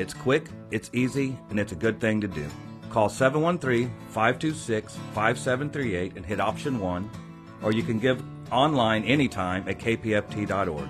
It's quick, it's easy, and it's a good thing to do. Call 713-526-5738 and hit option 1, or you can give online anytime at kpft.org.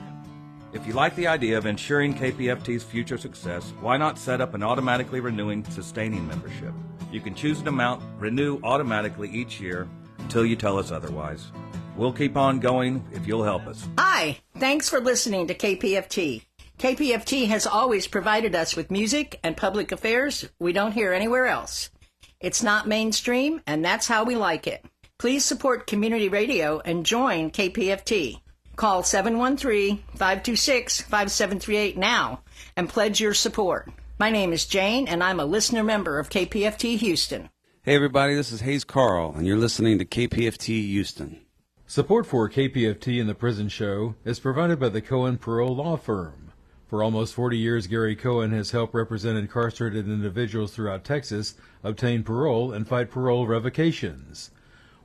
If you like the idea of ensuring KPFT's future success, why not set up an automatically renewing sustaining membership? You can choose an amount, renew automatically each year until you tell us otherwise. We'll keep on going if you'll help us. Hi, thanks for listening to KPFT. KPFT has always provided us with music and public affairs we don't hear anywhere else. It's not mainstream, and that's how we like it. Please support community radio and join KPFT. Call 713-526-5738 now and pledge your support. My name is Jane, and I'm a listener member of KPFT Houston. Hey, everybody, this is Hayes Carl, and you're listening to KPFT Houston. Support for KPFT and the Prison Show is provided by the Cohen Parole Law Firm. For almost 40 years, Gary Cohen has helped represent incarcerated individuals throughout Texas obtain parole and fight parole revocations.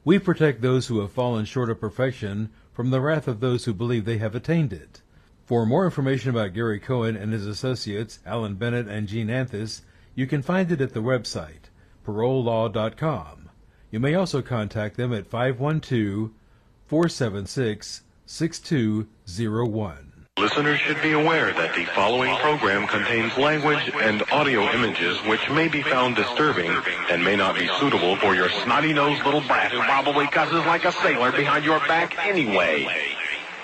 We protect those who have fallen short of perfection from the wrath of those who believe they have attained it. For more information about Gary Cohen and his associates, Alan Bennett and Gene Anthus, you can find it at the website, parolelaw.com. You may also contact them at 512-476-6201. Listeners should be aware that the following program contains language and audio images which may be found disturbing and may not be suitable for your snotty-nosed little brat who probably cusses like a sailor behind your back anyway.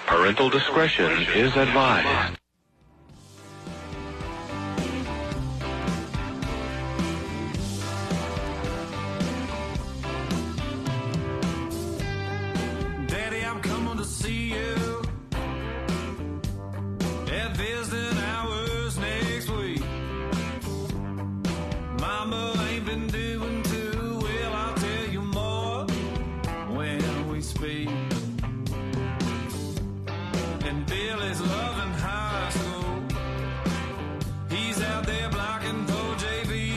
Parental discretion is advised. Daddy, I'm coming to see you. Visiting hours next week. Mama ain't been doing too well, I'll tell you more when we speak. And Billy's loving high school. He's out there blocking for JV.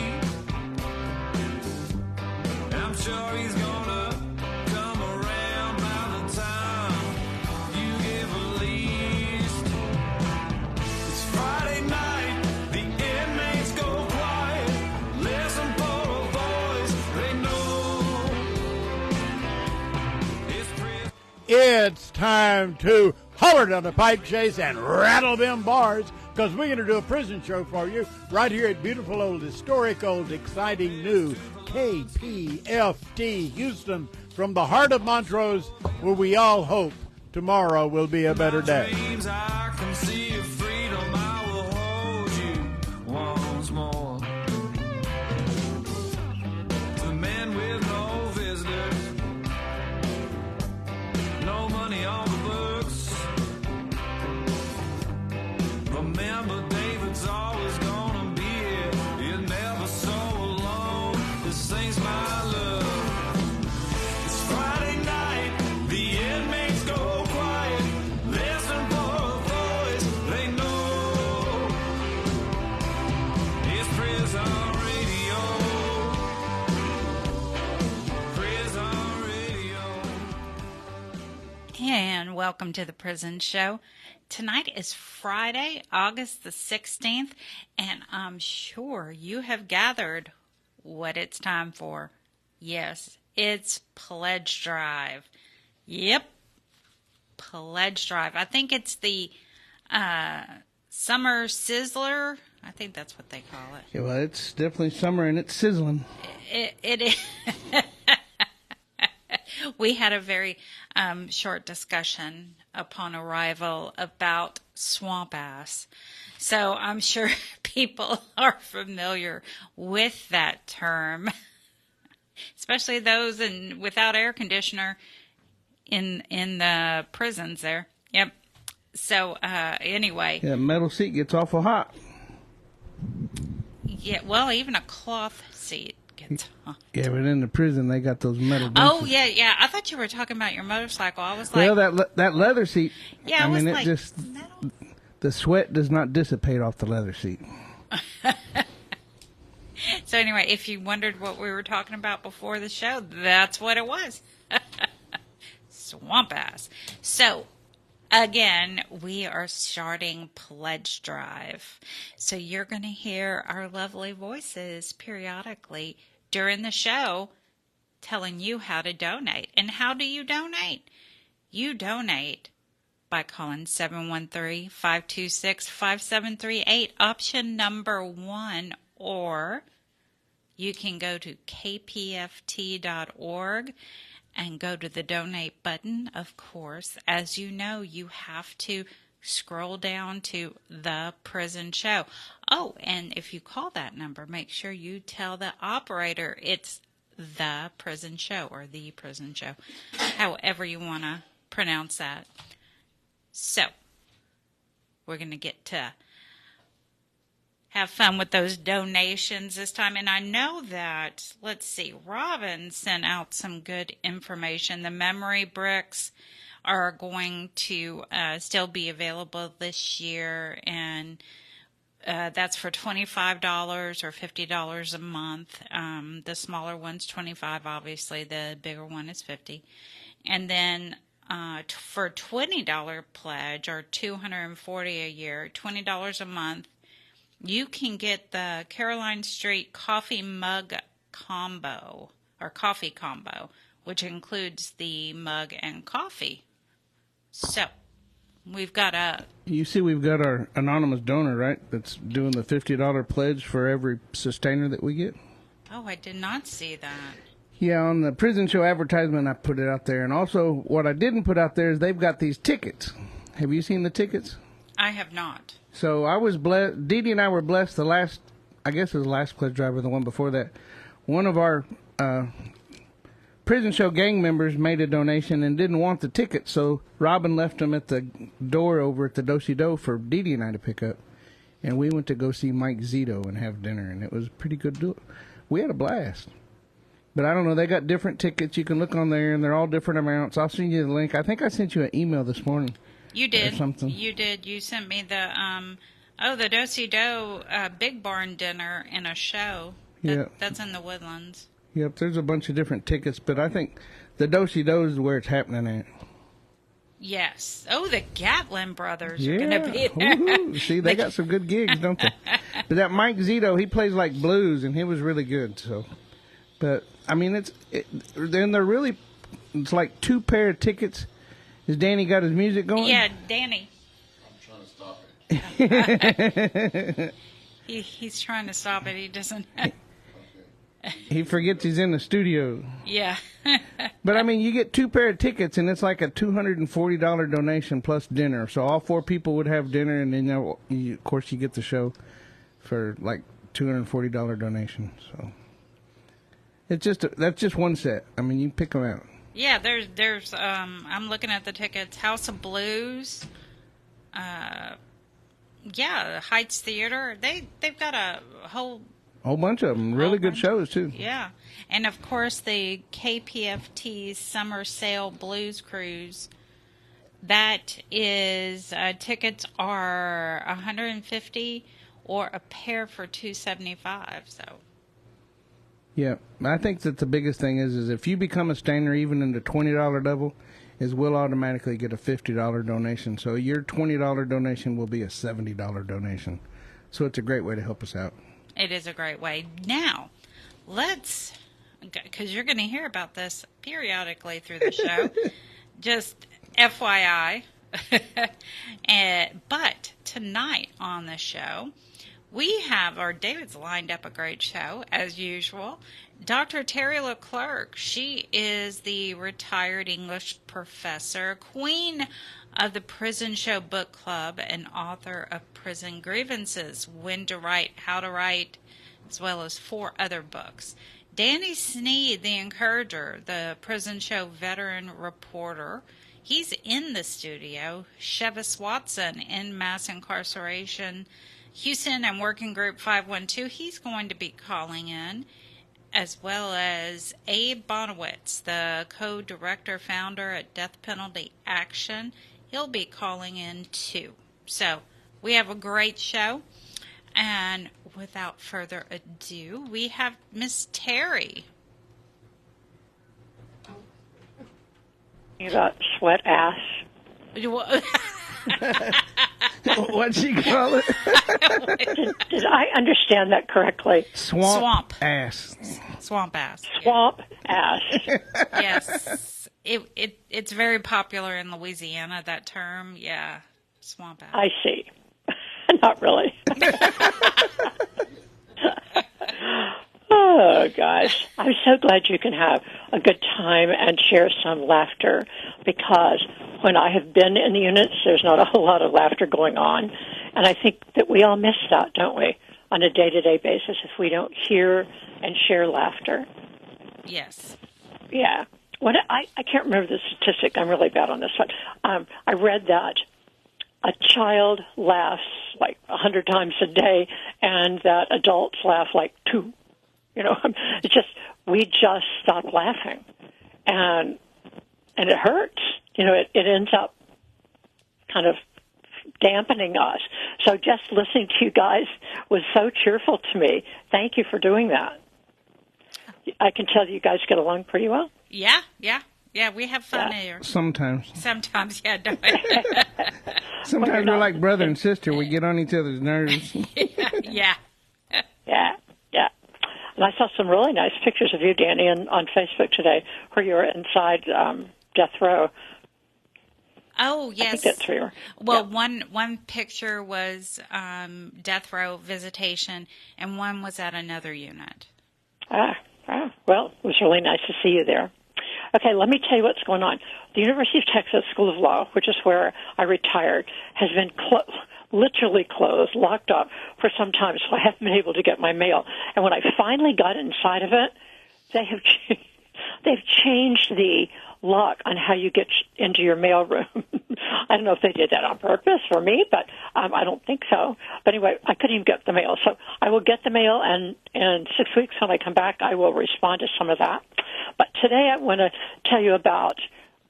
I'm sure he's gonna come around by the time you give a least. Friday night, the inmates go quiet. Listen for a voice they know. It's time to holler down the pipe chase and rattle them bars, because we're going to do a prison show for you right here at beautiful old, historic old, exciting new KPFT Houston, from the heart of Montrose, where we all hope tomorrow will be a better day. I can see your freedom. I will hold you once more. To men with no visitors, no money on the books. Remember, David's always gonna be here. You're never so alone. This thing's my love. It's Friday night. The inmates go quiet. Listen for a voice they know. It's prison radio. Prison radio. And welcome to the Prison Show. Tonight is Friday, August the 16th, and I'm sure you have gathered what it's time for. Yes, it's Pledge Drive. Yep, Pledge Drive. I think it's the Summer Sizzler. I think that's what they call it. Yeah, well, it's definitely summer and it's sizzling. It is. We had a very short discussion upon arrival about swamp ass. So I'm sure people are familiar with that term, especially those without air conditioner in the prisons there. Yep. So anyway. Yeah, metal seat gets awful hot. Yeah, well, even a cloth seat gets hot. Yeah, but in the prison they got those metal benches. Oh, yeah. I thought you were talking about your motorcycle. I was like... Well, that leather seat, yeah, I mean, like it just... Metal? The sweat does not dissipate off the leather seat. So anyway, if you wondered what we were talking about before the show, that's what it was. Swamp ass. So, again, we are starting Pledge Drive. So you're going to hear our lovely voices periodically during the show telling you how to donate. And how do you donate? You donate by calling 713-526-5738, option number 1, or you can go to kpft.org and go to the donate button. Of course, as you know, you have to scroll down to The Prison Show. Oh, and if you call that number, make sure you tell the operator it's The Prison Show or The Prison Show, however you want to pronounce that. So, we're going to get to have fun with those donations this time. And I know that, let's see, Robin sent out some good information. The memory bricks are going to still be available this year, and that's for $25 or $50 a month. The smaller one's $25, obviously. The bigger one is $50. And then for $20 pledge, or $240 a year, $20 a month, you can get the Caroline Street coffee mug combo, or coffee combo, which includes the mug and coffee. So, we've got we've got our anonymous donor, right? That's doing the $50 pledge for every sustainer that we get. Oh, I did not see that. Yeah, on the Prison Show advertisement, I put it out there. And also, what I didn't put out there is they've got these tickets. Have you seen the tickets? I have not. So I was blessed. Dee Dee and I were blessed the last pledge drive or the one before that. One of our Prison Show gang members made a donation and didn't want the ticket, so Robin left them at the door over at the Do-Si-Do for Dee Dee and I to pick up. And we went to go see Mike Zito and have dinner, and it was a pretty good deal. We had a blast. But I don't know, they got different tickets. You can look on there, and they're all different amounts. I'll send you the link. I think I sent you an email this morning. You did. Or something. You did. You sent me the the Do-Si-Do Big Barn dinner and a show. That's in the Woodlands. Yep, there's a bunch of different tickets, but I think the Do-Si-Do is where it's happening at. Yes. Oh, the Gatlin brothers are going to be there. Woo-hoo. See, they got some good gigs, don't they? But that Mike Zito, he plays like blues, and he was really good. So, but I mean, it's like 2 pair of tickets. Has Dani got his music going? Yeah, Dani. I'm trying to stop it. He's trying to stop it. He doesn't. He forgets he's in the studio. Yeah. But I mean, you get 2 pair of tickets, and it's like a $240 donation plus dinner. So all 4 people would have dinner, and then of course you get the show for like $240 donation. So that's just one set. I mean, you can pick them out. Yeah, there's I'm looking at the tickets. House of Blues, Heights Theater. They've got a whole bunch of them. Really good shows too. Yeah, and of course the KPFT Summer Sale Blues Cruise. That is tickets are $150 or a pair for $275. So. Yeah, I think that the biggest thing is if you become a stainer even in the $20 level, is we'll automatically get a $50 donation. So your $20 donation will be a $70 donation. So it's a great way to help us out. It is a great way. Now, because you're going to hear about this periodically through the show, just FYI. But tonight on the show, David's lined up a great show, as usual. Dr. Terri LeClercq, she is the retired English professor, queen of the Prison Show Book Club, and author of Prison Grievances, When to Write, How to Write, as well as 4 other books. Dani Sneed, the encourager, the Prison Show veteran reporter, he's in the studio. Chivas Watson in Mass Incarceration, Houston and Working Group 512, he's going to be calling in, as well as Abe Bonowitz, the co-director, founder at Death Penalty Action. He'll be calling in too. So we have a great show. And without further ado, we have Miss Terri. You got sweat ash What'd she call it? Did I understand that correctly? Swamp ass. Swamp ass. Swamp ass. Yes. It's very popular in Louisiana, that term. Yeah. Swamp ass. I see. Not really. Oh, gosh. I'm so glad you can have a good time and share some laughter, because when I have been in the units, there's not a whole lot of laughter going on. And I think that we all miss that, don't we, on a day-to-day basis, if we don't hear and share laughter. Yes. Yeah. I can't remember the statistic. I'm really bad on this one. I read that a child laughs like 100 times a day, and that adults laugh like 2. You know, it's just, we just stop laughing, and it hurts. You know, it ends up kind of dampening us. So just listening to you guys was so cheerful to me. Thank you for doing that. I can tell you guys get along pretty well. Yeah, we have fun here. Sometimes, yeah. Don't Sometimes we're like brother and sister. We get on each other's nerves. Yeah. And I saw some really nice pictures of you, Dani, on Facebook today, where you were inside death row. Oh, yes. I think that's where you were. Well, one picture was death row visitation, and one was at another unit. Well, it was really nice to see you there. Okay, let me tell you what's going on. The University of Texas School of Law, which is where I retired, has been literally closed, locked up for some time, so I haven't been able to get my mail. And when I finally got inside of it, they've changed the lock on how you get into your mail room. I don't know if they did that on purpose for me, but I don't think so. But anyway, I couldn't even get the mail. So I will get the mail, and in 6 weeks when I come back, I will respond to some of that. But today I want to tell you about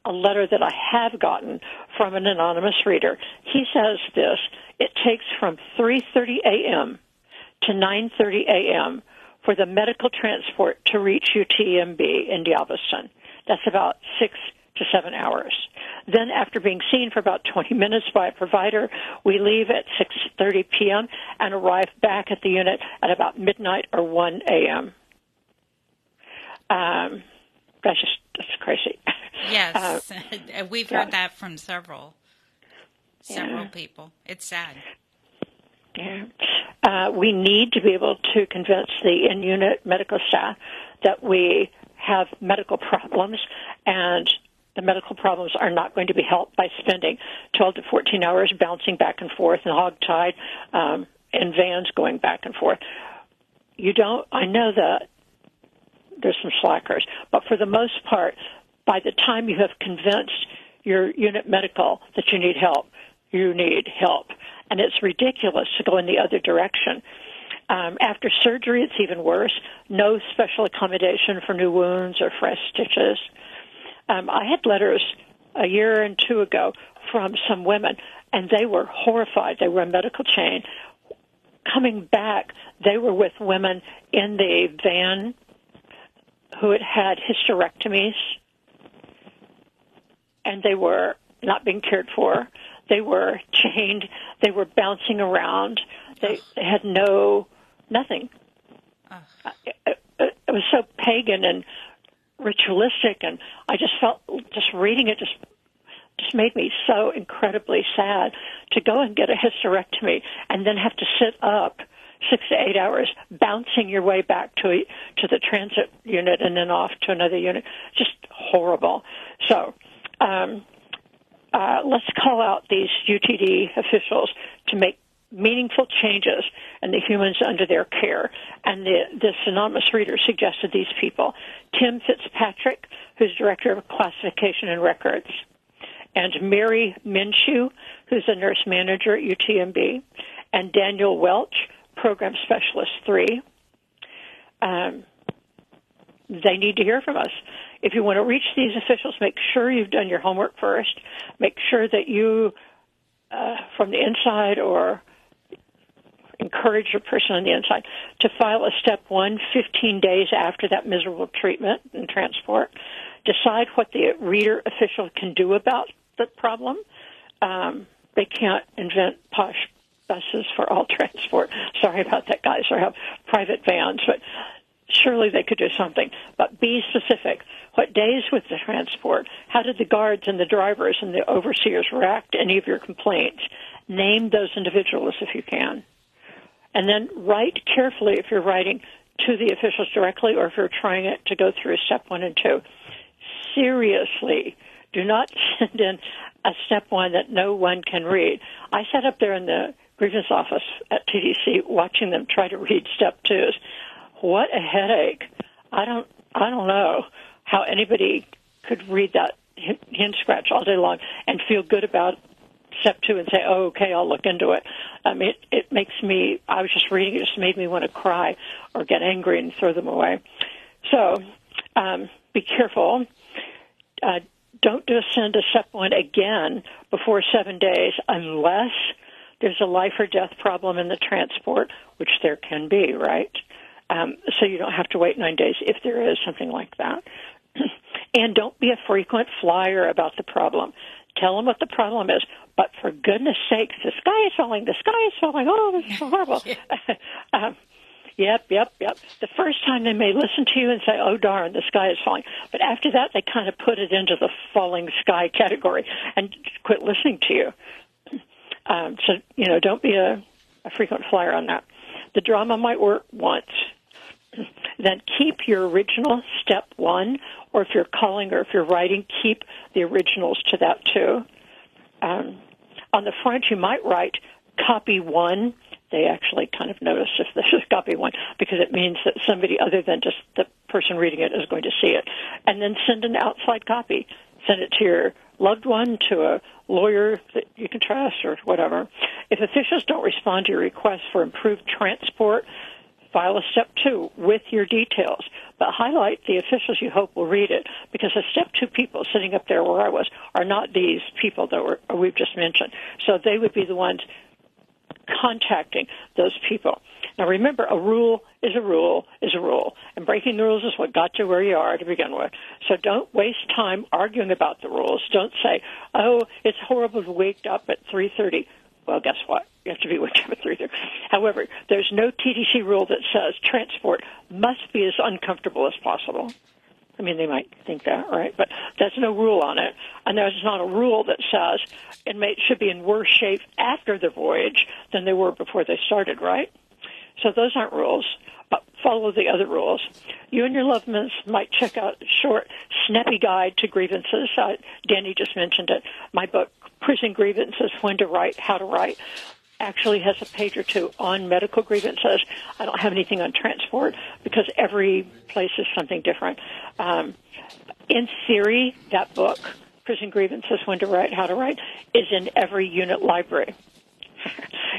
a letter that I have gotten from an anonymous reader. He says this: it takes from 3:30 a.m. to 9:30 a.m. for the medical transport to reach UTMB in Galveston. That's about 6 to 7 hours. Then after being seen for about 20 minutes by a provider, we leave at 6:30 p.m. and arrive back at the unit at about midnight or 1 a.m. That's crazy. Yes, we've heard that from several people. It's sad. Yeah. We need to be able to convince the in-unit medical staff that we have medical problems, and the medical problems are not going to be helped by spending 12 to 14 hours bouncing back and forth and hogtied in vans going back and forth. I know that there's some slackers, but for the most part, by the time you have convinced your unit medical that you need help, you need help. And it's ridiculous to go in the other direction. After surgery, it's even worse. No special accommodation for new wounds or fresh stitches. I had letters a year and 2 ago from some women, and they were horrified. They were a medical chain. Coming back, they were with women in the van who had had hysterectomies, and they were not being cared for. They were chained. They were bouncing around. They had nothing. It was so pagan and ritualistic, and I just felt, just reading it just made me so incredibly sad to go and get a hysterectomy and then have to sit up 6 to 8 hours bouncing your way back to the transit unit and then off to another unit. Just horrible. So let's call out these UTD officials to make meaningful changes in the humans under their care. And this anonymous reader suggested these people: Tim Fitzpatrick, who's Director of Classification and Records, and Mary Minshew, who's a nurse manager at UTMB, and Daniel Welch, Program Specialist 3. They need to hear from us. If you want to reach these officials, make sure you've done your homework first. Make sure that you, from the inside, or encourage a person on the inside to file a Step 1 15 days after that miserable treatment and transport. Decide what the reader official can do about the problem. they can't invent posh buses for all transport. Sorry about that, guys, or have private vans, but surely they could do something. But be specific. What days was the transport? How did the guards and the drivers and the overseers react to any of your complaints? Name those individuals if you can. And then write carefully if you're writing to the officials directly or if you're trying it to go through step 1 and 2. Seriously, do not send in a step 1 that no one can read. I sat up there in the grievance office at TDC watching them try to read step 2s. What a headache. I don't know how anybody could read that hand scratch all day long and feel good about step 2 and say, oh, okay, I'll look into it. I mean, it makes me, I was just reading it, just made me want to cry or get angry and throw them away. So be careful. Don't just send a step 1 again before 7 days unless there's a life or death problem in the transport, which there can be, right? So you don't have to wait 9 days if there is something like that. And don't be a frequent flyer about the problem. Tell them what the problem is. But for goodness sakes, the sky is falling, the sky is falling, oh, this is so horrible. Yep. The first time they may listen to you and say, oh, darn, the sky is falling. But after that, they kind of put it into the falling sky category and quit listening to you. So, don't be a frequent flyer on that. The drama might work once. Then keep your original step 1, or if you're calling or if you're writing, keep the originals to that too. On the front, you might write copy 1. They actually kind of notice if this is copy 1 because it means that somebody other than just the person reading it is going to see it. And then send an outside copy. Send it to your loved one, to a lawyer that you can trust or whatever. If officials don't respond to your request for improved transport, file a step 2 with your details, but highlight the officials you hope will read it, because the step 2 people sitting up there where I was are not these people that we've just mentioned. So they would be the ones contacting those people. Now remember, a rule is a rule is a rule, and breaking the rules is what got you where you are to begin with. So don't waste time arguing about the rules. Don't say, oh, it's horrible to wake up at 3:30. Well, guess what? You have to be waked up at 3:30. However, there's no TDC rule that says transport must be as uncomfortable as possible. I mean, they might think that, right? But there's no rule on it. And there's not a rule that says inmates should be in worse shape after the voyage than they were before they started, right? So those aren't rules, but follow the other rules. You and your loved ones might check out a short, snappy guide to grievances. Dani just mentioned it. My book, Prison Grievances, When to Write, How to Write, actually has a page or 2 on medical grievances. I don't have anything on transport because every place is something different. In theory, that book, Prison Grievances, When to Write, How to Write, is in every unit library.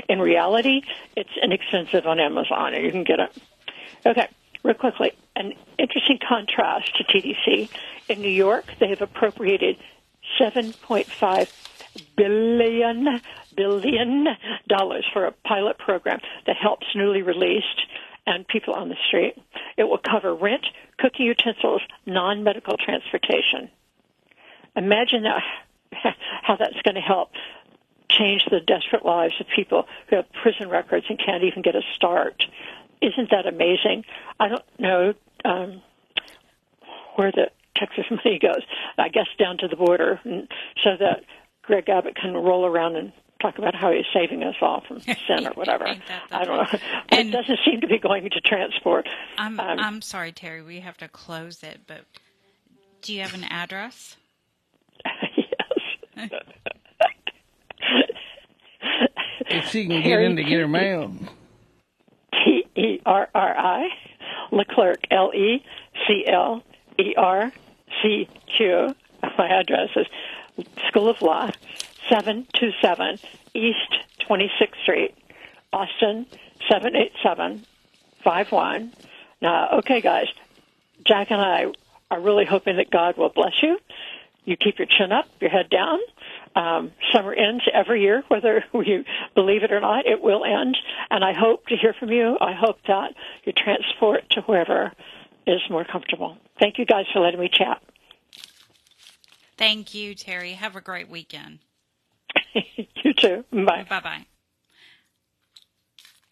In reality, it's inexpensive on Amazon, and you can get it. Okay, real quickly, an interesting contrast to TDC. In New York, they have appropriated $7.5 billion for a pilot program that helps newly released and people on the street. It will cover rent, cooking utensils, non-medical transportation. Imagine how that's going to help change the desperate lives of people who have prison records and can't even get a start. Isn't that amazing? I don't know where the Texas money goes. I guess down to the border, and so that Greg Abbott can roll around and talk about how he's saving us all from sin or whatever. I don't know. But it doesn't seem to be going to transport. I'm sorry, Terry. We have to close it, but do you have an address? Yes. If she can get in to get her mail. Terri LeClercq, LeClercq. My address is School of Law, 727 East 26th Street, Austin, 78751. Now, okay, guys, Jack and I are really hoping that God will bless you. You keep your chin up, your head down. Summer ends every year, whether you believe it or not, it will end. And I hope to hear from you. I hope that you transport to wherever is more comfortable. Thank you guys for letting me chat. Thank you, Terry. Have a great weekend. You too. Bye. Bye-bye.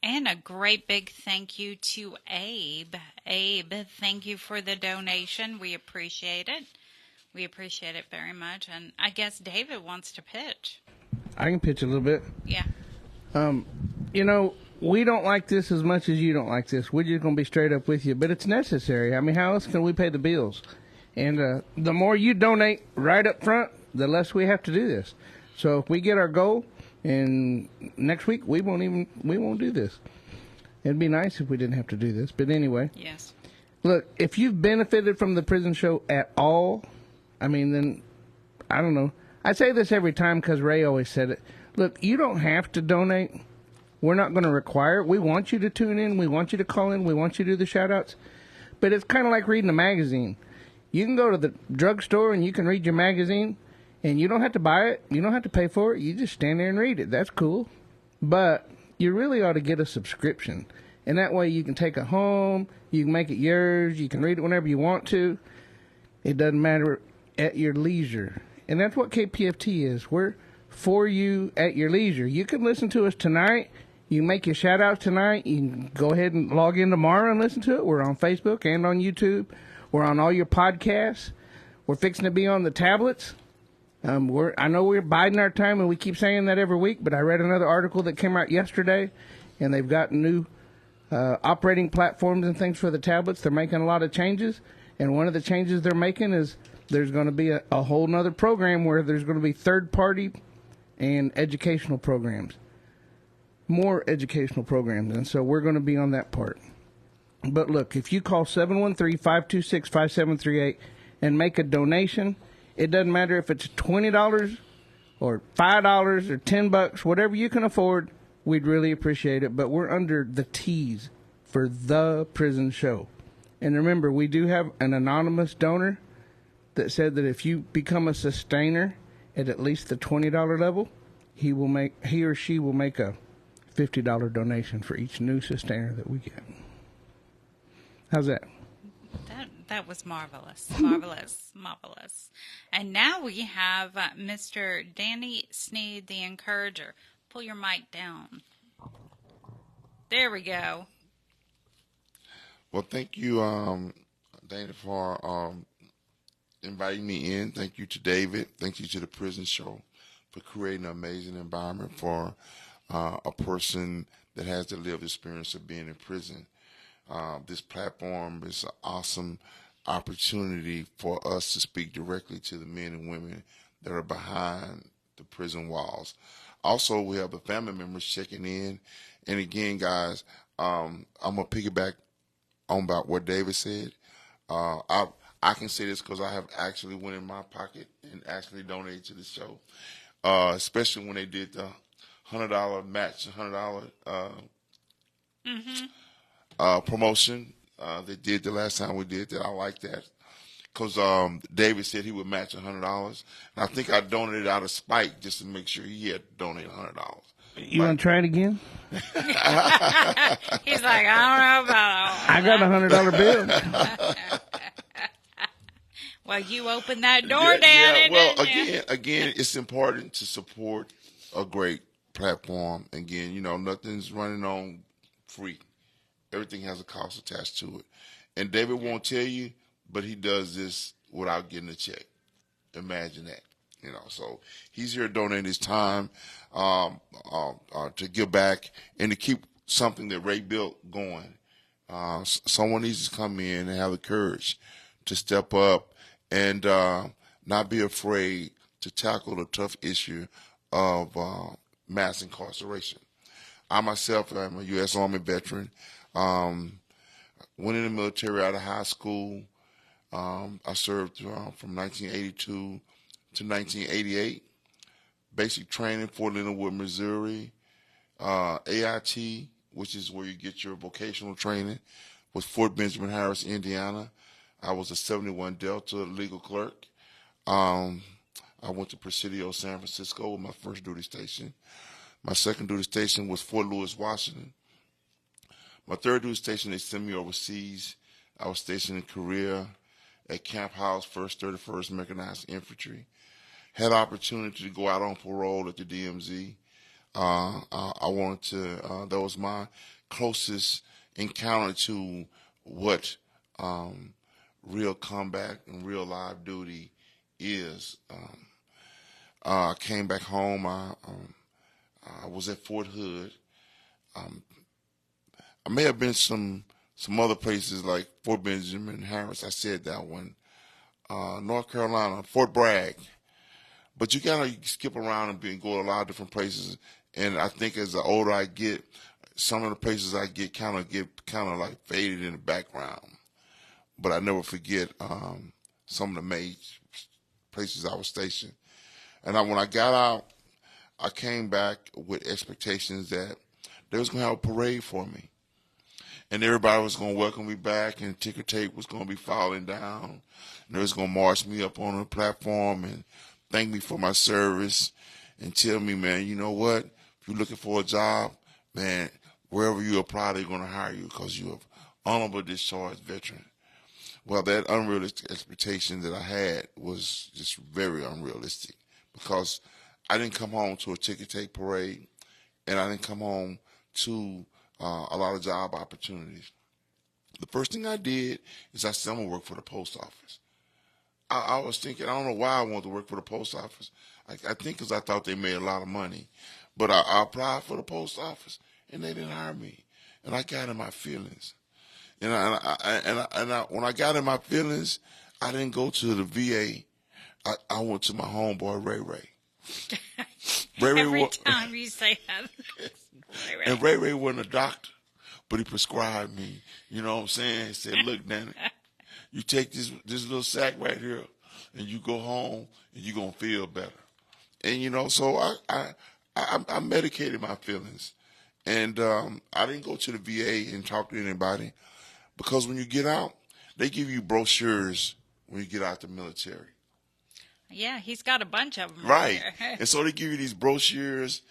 And a great big thank you to Abe. Abe, thank you for the donation. We appreciate it. We appreciate it very much. And I guess David wants to pitch. I can pitch a little bit. Yeah. We don't like this as much as you don't like this. We're just going to be straight up with you. But it's necessary. I mean, how else can we pay the bills? And the more you donate right up front, the less we have to do this. So if we get our goal, and next week we won't do this. It'd be nice if we didn't have to do this. But anyway. Yes. Look, if you've benefited from the prison show at all, I mean, then, I don't know. I say this every time because Ray always said it. Look, you don't have to donate. We're not going to require it. We want you to tune in. We want you to call in. We want you to do the shout-outs. But it's kind of like reading a magazine. You can go to the drugstore and you can read your magazine, and you don't have to buy it. You don't have to pay for it. You just stand there and read it. That's cool. But you really ought to get a subscription. And that way you can take it home. You can make it yours. You can read it whenever you want to. It doesn't matter, at your leisure. And that's what KPFT is. We're for you at your leisure. You can listen to us tonight. You can make your shout-outs tonight. You can go ahead and log in tomorrow and listen to it. We're on Facebook and on YouTube. We're on all your podcasts. We're fixing to be on the tablets. I know we're biding our time, and we keep saying that every week, but I read another article that came out yesterday, and they've got new operating platforms and things for the tablets. They're making a lot of changes, and one of the changes they're making is there's going to be a whole nother program where there's going to be third-party and educational programs. More educational programs, and so we're going to be on that part. But look, if you call 713-526-5738 and make a donation, it doesn't matter if it's $20 or $5 or $10, whatever you can afford, we'd really appreciate it. But we're under the T's for the prison show. And remember, we do have an anonymous donor that said that if you become a sustainer at least the $20 level, he or she will make a $50 donation for each new sustainer that we get. How's that? That was marvelous. Marvelous. Marvelous. And now we have Mr. Dani Sneed, the Encourager. Pull your mic down. There we go. Well, thank you, Dana, for inviting me in. Thank you to David. Thank you to the prison show for creating an amazing environment for a person that has the lived experience of being in prison. This platform is an awesome opportunity for us to speak directly to the men and women that are behind the prison walls. Also, we have the family members checking in. And again, guys, I'm going to piggyback on about what David said. I can say this because I have actually went in my pocket and actually donated to the show, especially when they did the $100 match, $100 promotion. They did the last time we did that. I like that because David said he would match $100, and I think I donated out of spite just to make sure he had to donate $100. You want to try it again? He's like, I don't know about I got a $100 bill. Well, you opened that door, Dani. Well, again, it's important to support a great platform. Again, nothing's running on free. Everything has a cost attached to it. And David won't tell you, but he does this without getting a check. Imagine that. So he's here donating his time to give back and to keep something that Ray built going. Someone needs to come in and have the courage to step up and not be afraid to tackle the tough issue of mass incarceration. I myself am a U.S. Army veteran. Went in the military out of high school. I served from 1982 to 1988. Basic training, Fort Leonard Wood, Missouri. AIT, which is where you get your vocational training, was Fort Benjamin Harris, Indiana. I was a 71 Delta legal clerk. I went to Presidio, San Francisco with my first duty station. My second duty station was Fort Lewis, Washington. My third duty station, they sent me overseas. I was stationed in Korea at Camp House, 1st 31st Mechanized Infantry. had opportunity to go out on parole at the DMZ. I wanted to, that was my closest encounter to what real combat and real live duty is. I came back home. I was at Fort Hood. I may have been some other places like Fort Benjamin, Harris. I said that one. North Carolina, Fort Bragg. But you gotta skip around and go to a lot of different places. And I think as the older I get, some of the places I get kind of like faded in the background. But I never forget some of the major places I was stationed. And when I got out, I came back with expectations that they was gonna have a parade for me, and everybody was gonna welcome me back, and ticker tape was gonna be falling down, and they was gonna march me up on the platform and thank me for my service, and tell me, man, you know what? If you're looking for a job, man, wherever you apply, they're gonna hire you because you're an honorable discharged veteran. Well, that unrealistic expectation that I had was just very unrealistic, because I didn't come home to a ticker tape parade, and I didn't come home to a lot of job opportunities. The first thing I did is I said, I'm going to work for the post office. I was thinking, I don't know why I wanted to work for the post office. I think because I thought they made a lot of money. But I applied for the post office, and they didn't hire me. And I got in my feelings. And when I got in my feelings, I didn't go to the VA. I went to my homeboy, Ray Ray. Every time you say that. Ray. And Ray Ray wasn't a doctor, but he prescribed me. You know what I'm saying? He said, look, Dani, you take this little sack right here, and you go home, and you're going to feel better. And, you know, so I medicated my feelings. And I didn't go to the VA and talk to anybody, because when you get out, they give you brochures when you get out the military. Yeah, he's got a bunch of them. Right. And so they give you these brochures.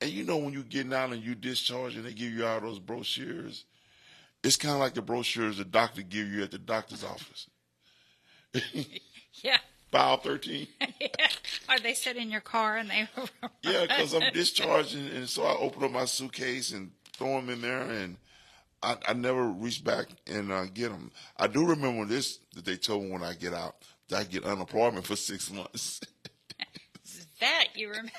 And you know, when you're getting out and you discharge and they give you all those brochures, it's kind of like the brochures the doctor give you at the doctor's office. Yeah. File 13. Yeah. Or they sit in your car and they... Yeah, because I'm discharging, and so I open up my suitcase and throw them in there, and I never reach back and get them. I do remember this, that they told me when I get out, that I get unemployment for 6 months. That you remember.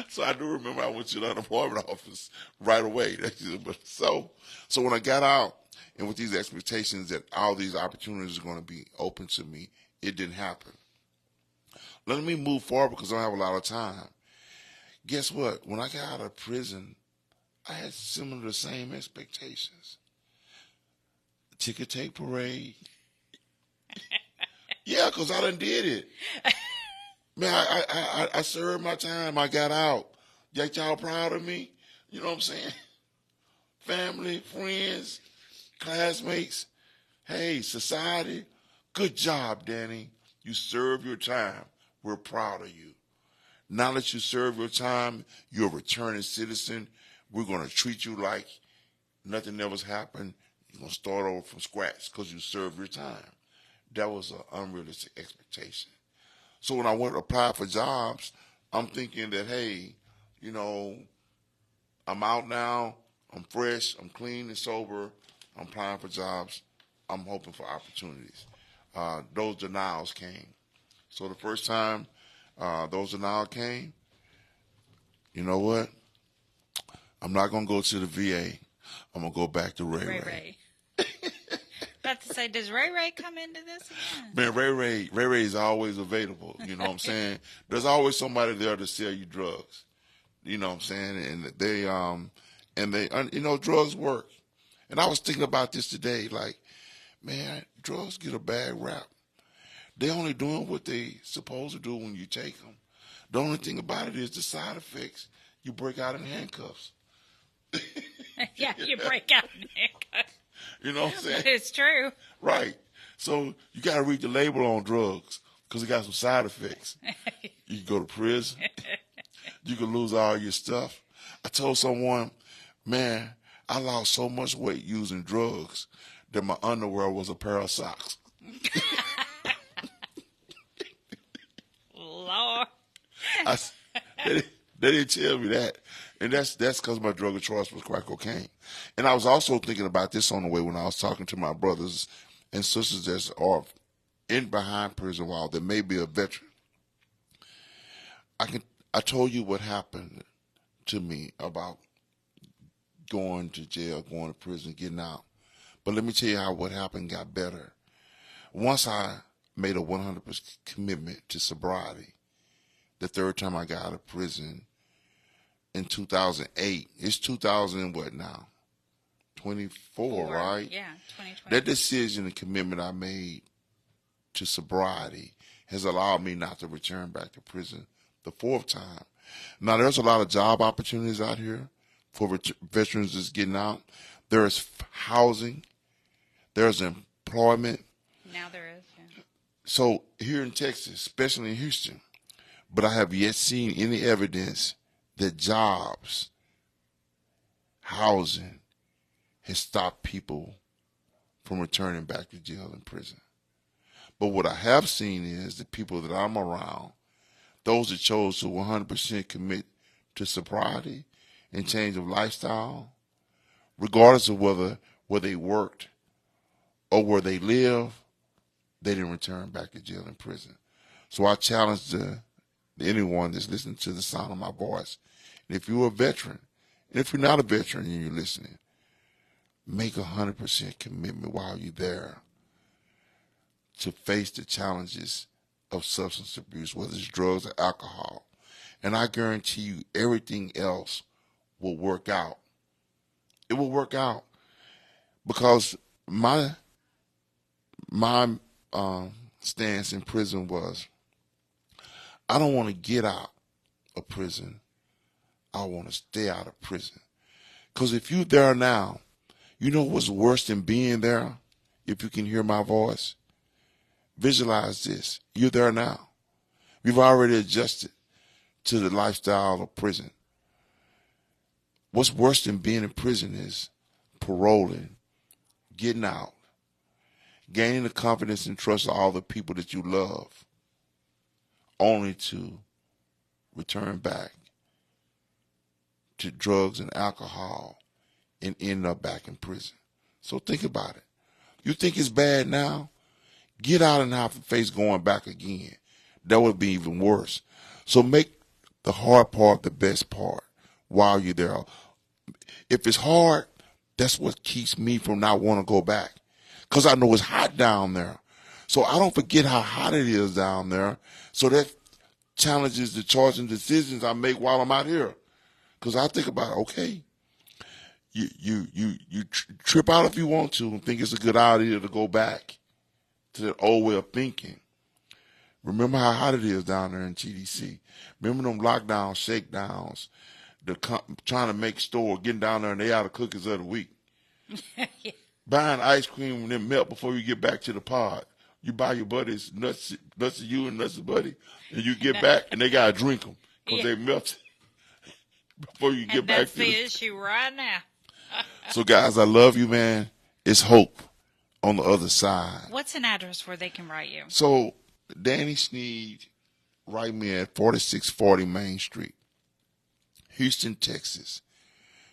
So I do remember I went to the unemployment office right away. So when I got out, and with these expectations that all these opportunities are going to be open to me, it didn't happen. Let me move forward because I don't have a lot of time. Guess what? When I got out of prison, I had similar the same expectations. Ticker tape parade. Yeah, because I done did it. Man, I served my time. I got out. Y'all proud of me? You know what I'm saying? Family, friends, classmates. Hey, society. Good job, Dani. You served your time. We're proud of you. Now that you serve your time, you're a returning citizen. We're going to treat you like nothing ever happened. You're going to start over from scratch because you served your time. That was an unrealistic expectation. So when I went to apply for jobs, I'm thinking that, hey, you know, I'm out now. I'm fresh. I'm clean and sober. I'm applying for jobs. I'm hoping for opportunities. Those denials came. So the first time those denials came, you know what? I'm not going to go to the VA. I'm going to go back to Ray Ray. About to say, does Ray Ray come into this again? Man, Ray Ray is always available. You know what I'm saying? There's always somebody there to sell you drugs. You know what I'm saying? And they, you know, drugs work. And I was thinking about this today, like, man, drugs get a bad rap. They only doing what they supposed to do when you take them. The only thing about it is the side effects. You break out in handcuffs. Yeah, you break out in handcuffs. You know what I'm saying? It's true. Right. So you got to read the label on drugs because it got some side effects. You can go to prison. You can lose all your stuff. I told someone, man, I lost so much weight using drugs that my underwear was a pair of socks. They didn't tell me that. And that's because my drug of choice was crack cocaine. And I was also thinking about this on the way when I was talking to my brothers and sisters that are in behind prison wall that may be a veteran. I told you what happened to me about going to jail, going to prison, getting out. But let me tell you how what happened got better. Once I made a 100% commitment to sobriety, the third time I got out of prison in 2008. It's 2000 and what now? 24, right? Yeah, 2020. That decision and commitment I made to sobriety has allowed me not to return back to prison the fourth time. Now, there's a lot of job opportunities out here for veterans that's getting out. There's housing. There's employment. Now there is, yeah. So here in Texas, especially in Houston, but I have yet seen any evidence that jobs, housing, has stopped people from returning back to jail and prison. But what I have seen is the people that I'm around, those that chose to 100% commit to sobriety and change of lifestyle, regardless of where they worked or where they live, they didn't return back to jail and prison. So I challenge anyone that's listening to the sound of my voice, and if you're a veteran, and if you're not a veteran and you're listening, make 100% commitment while you're there to face the challenges of substance abuse, whether it's drugs or alcohol. And I guarantee you everything else will work out. It will work out because my stance in prison was, I don't want to get out of prison. I want to stay out of prison. Because if you're there now, you know what's worse than being there? If you can hear my voice, visualize this. You're there now. You've already adjusted to the lifestyle of prison. What's worse than being in prison is paroling, getting out, gaining the confidence and trust of all the people that you love, only to return back to drugs and alcohol and end up back in prison. So think about it. You think it's bad now? Get out and have to face going back again. That would be even worse. So make the hard part the best part while you're there. If it's hard, that's what keeps me from not wanting to go back. Because I know it's hot down there. So I don't forget how hot it is down there. So that challenges the choices and decisions I make while I'm out here. Because I think about, okay, you trip out if you want to and think it's a good idea to go back to that old way of thinking. Remember how hot it is down there in GDC. Remember them lockdowns, shakedowns, trying to make store, getting down there and they out of cookies of the week. Yeah. Buying ice cream and then melt before you get back to the pod. You buy your buddies nuts of you and nuts of buddy, and you get back and they gotta drink them because they melted before you get back. That's the issue right now. So guys, I love you, man. It's hope on the other side. What's an address where they can write you? So Dani Sneed, write me at 4640 Main Street, Houston, Texas,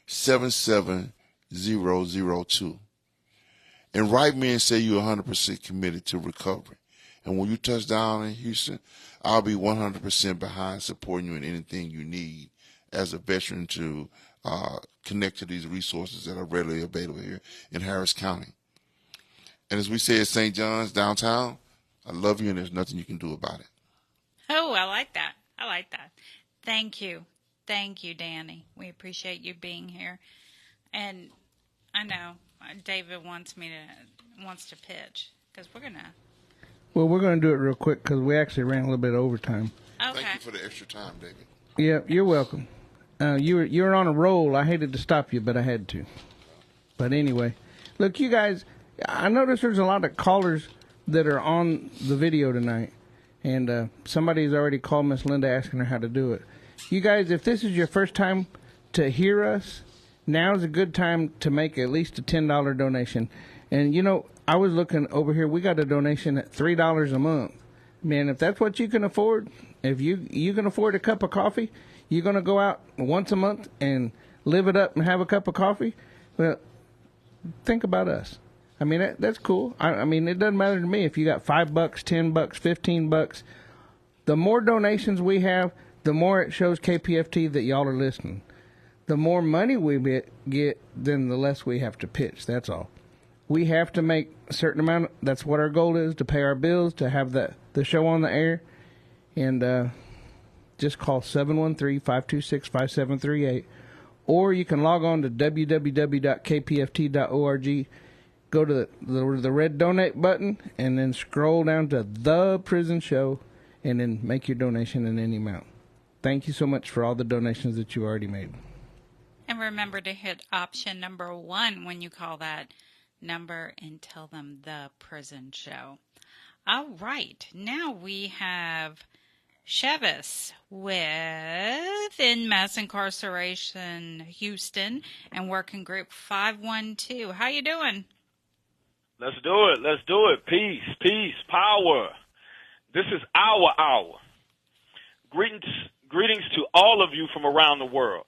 77002. And write me and say you're 100% committed to recovery. And when you touch down in Houston, I'll be 100% behind supporting you in anything you need as a veteran to connect to these resources that are readily available here in Harris County. And as we say at St. John's downtown, I love you and there's nothing you can do about it. Oh, I like that. I like that. Thank you. Thank you, Dani. We appreciate you being here. And I know David wants to pitch because we're gonna. Well, we're gonna do it real quick because we actually ran a little bit of overtime. Okay. Thank you for the extra time, David. Yeah, you're welcome. You're on a roll. I hated to stop you, but I had to. But anyway, look, you guys. I noticed there's a lot of callers that are on the video tonight, and somebody's already called Miss Linda asking her how to do it. You guys, if this is your first time to hear us, now's a good time to make at least a $10 donation. And, you know, I was looking over here. We got a donation at $3 a month. Man, if that's what you can afford, If you can afford a cup of coffee, you're going to go out once a month and live it up and have a cup of coffee. Well, think about us. I mean, that's cool. I mean, it doesn't matter to me if you got $5, $10, $15. The more donations we have, the more it shows KPFT that y'all are listening. The more money we get, then the less we have to pitch. That's all. We have to make a certain amount. That's what our goal is, to pay our bills, to have the show on the air. And just call 713-526-5738. Or you can log on to www.kpft.org. Go to the red donate button and then scroll down to The Prison Show and then make your donation in any amount. Thank you so much for all the donations that you already made. And remember to hit option number 1 when you call that number and tell them The Prison Show. All right. Now we have Chivas with In Mass Incarceration Houston and Working Group 512. How you doing? Let's do it. Let's do it. Peace, peace, power. This is our hour. Greetings to all of you from around the world.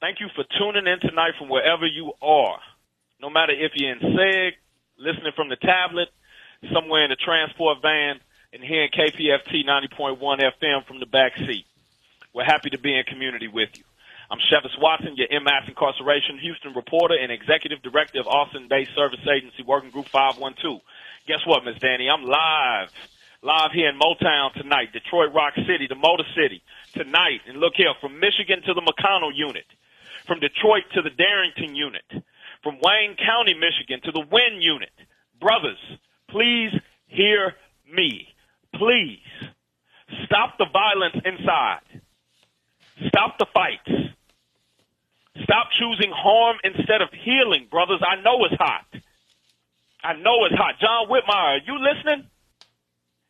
Thank you for tuning in tonight from wherever you are. No matter if you're in SEG, listening from the tablet, somewhere in the transport van, and hearing KPFT 90.1 FM from the back seat. We're happy to be in community with you. I'm Chivas Watson, your in-mass incarceration Houston reporter and executive director of Austin-based service agency Working Group 512. Guess what, Miss Dani? I'm live here in Motown tonight, Detroit Rock City, the Motor City, tonight. And look here, from Michigan to the McConnell unit, from Detroit to the Darrington unit, from Wayne County, Michigan to the Wynn unit. Brothers, please hear me. Please stop the violence inside. Stop the fights. Stop choosing harm instead of healing, brothers. I know it's hot. I know it's hot. John Whitmire, are you listening?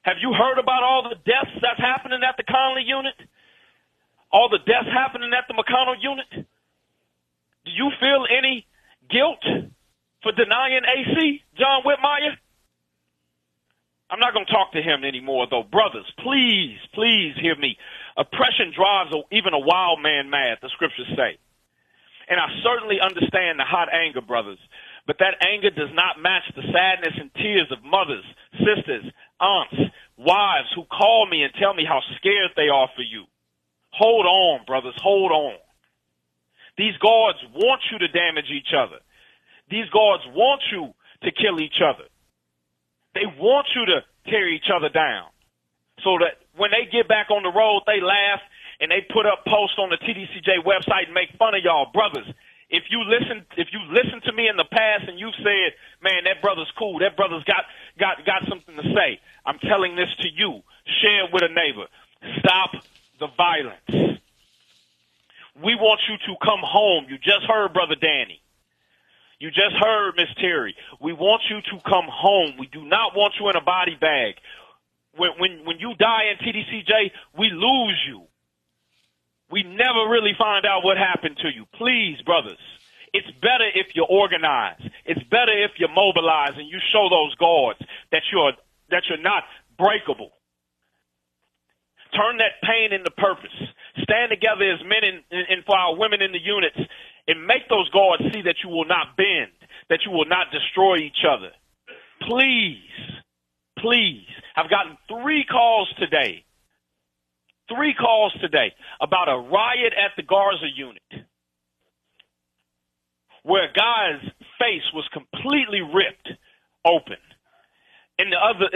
Have you heard about all the deaths that's happening at the Conley unit? All the deaths happening at the McConnell unit? Do you feel any guilt for denying AC, John Whitmire? I'm not going to talk to him anymore, though. Brothers, please, please hear me. Oppression drives even a wild man mad, the scriptures say. And I certainly understand the hot anger, brothers. But that anger does not match the sadness and tears of mothers, sisters, aunts, wives who call me and tell me how scared they are for you. Hold on, brothers, hold on. These guards want you to damage each other. These guards want you to kill each other. They want you to tear each other down so that when they get back on the road, they laugh and they put up posts on the TDCJ website and make fun of y'all. Brothers, if you listen to me in the past and you've said, man, that brother's cool, that brother's got something to say, I'm telling this to you. Share it with a neighbor. Stop the violence. We want you to come home. You just heard Brother Dani. You just heard Miss Terri. We want you to come home. We do not want you in a body bag. When you die in TDCJ, we lose you. We never really find out what happened to you. Please, brothers, it's better if you're organized. It's better if you're mobilized and you show those guards that you're not breakable. Turn that pain into purpose. Stand together as men and for our women in the units and make those guards see that you will not bend, that you will not destroy each other. Please, please. I've gotten 3 calls today about a riot at the Garza unit where a guy's face was completely ripped open. And the other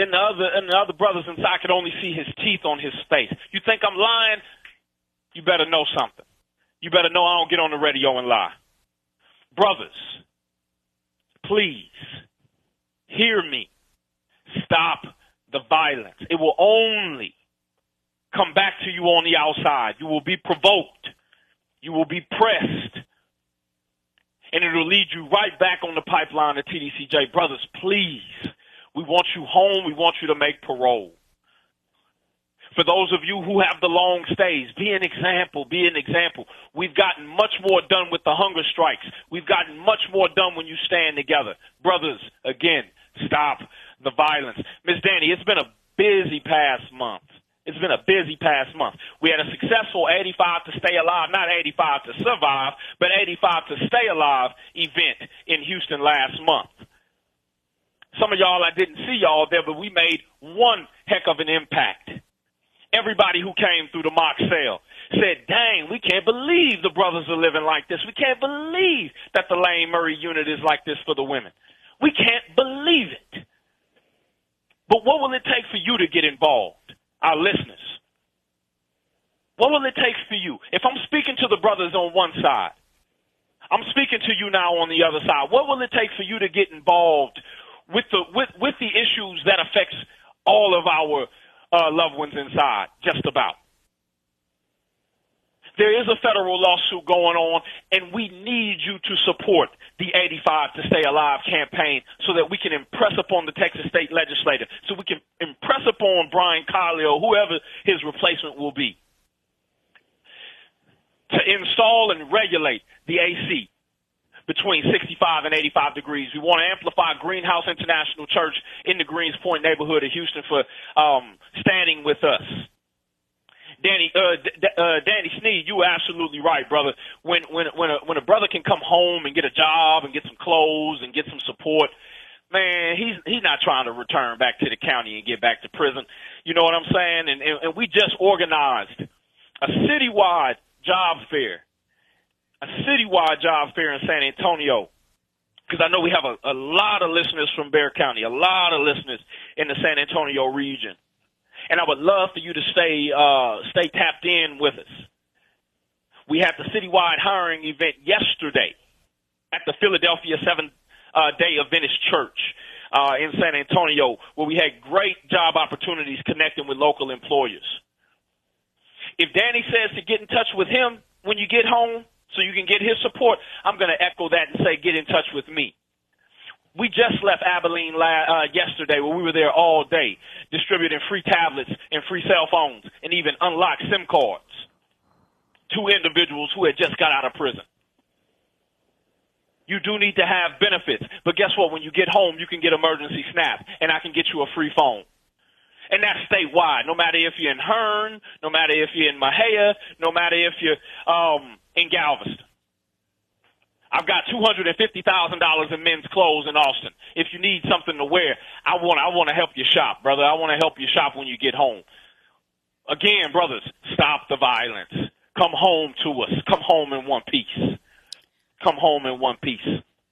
brothers inside could only see his teeth on his face. You think I'm lying? You better know something. You better know I don't get on the radio and lie. Brothers, please, hear me. Stop the violence. It will only come back to you on the outside. You will be provoked. You will be pressed. And it will lead you right back on the pipeline to TDCJ. Brothers, please, we want you home. We want you to make parole. For those of you who have the long stays, be an example, be an example. We've gotten much more done with the hunger strikes. We've gotten much more done when you stand together. Brothers, again, stop the violence. Miss Dani, it's been a busy past month. It's been a busy past month. We had a successful 85 to stay alive, not 85 to survive, but 85 to stay alive event in Houston last month. Some of y'all, I didn't see y'all there, but we made one heck of an impact. Everybody who came through the mock sale said, dang, we can't believe the brothers are living like this. We can't believe that the Lane Murray unit is like this for the women. We can't believe it. But what will it take for you to get involved? Our listeners. What will it take for you? If I'm speaking to the brothers on one side, I'm speaking to you now on the other side. What will it take for you to get involved with the issues that affects all of our loved ones inside? Just about. There is a federal lawsuit going on, and we need you to support the 85 to Stay Alive campaign so that we can impress upon the Texas state legislature, so we can impress upon Brian Colley or whoever his replacement will be, to install and regulate the AC between 65 and 85 degrees. We want to amplify Greenhouse International Church in the Greens Point neighborhood of Houston for standing with us. Dani Sneed, you were absolutely right, brother. When a brother can come home and get a job and get some clothes and get some support, man, he's not trying to return back to the county and get back to prison. You know what I'm saying? And we just organized a citywide job fair in San Antonio, because I know we have a lot of listeners from Bexar County, a lot of listeners in the San Antonio region. And I would love for you to stay tapped in with us. We had the citywide hiring event yesterday at the Philadelphia Seventh-day Adventist Church in San Antonio, where we had great job opportunities connecting with local employers. If Dani says to get in touch with him when you get home so you can get his support, I'm going to echo that and say get in touch with me. We just left Abilene yesterday, where we were there all day, distributing free tablets and free cell phones and even unlocked SIM cards to individuals who had just got out of prison. You do need to have benefits, but guess what? When you get home, you can get emergency SNAP, and I can get you a free phone. And that's statewide, no matter if you're in Hearn, no matter if you're in Mahia, no matter if you're in Galveston. I've got $250,000 in men's clothes in Austin. If you need something to wear, I want to help you shop, brother. I want to help you shop when you get home. Again, brothers, stop the violence. Come home to us. Come home in one piece. Come home in one piece.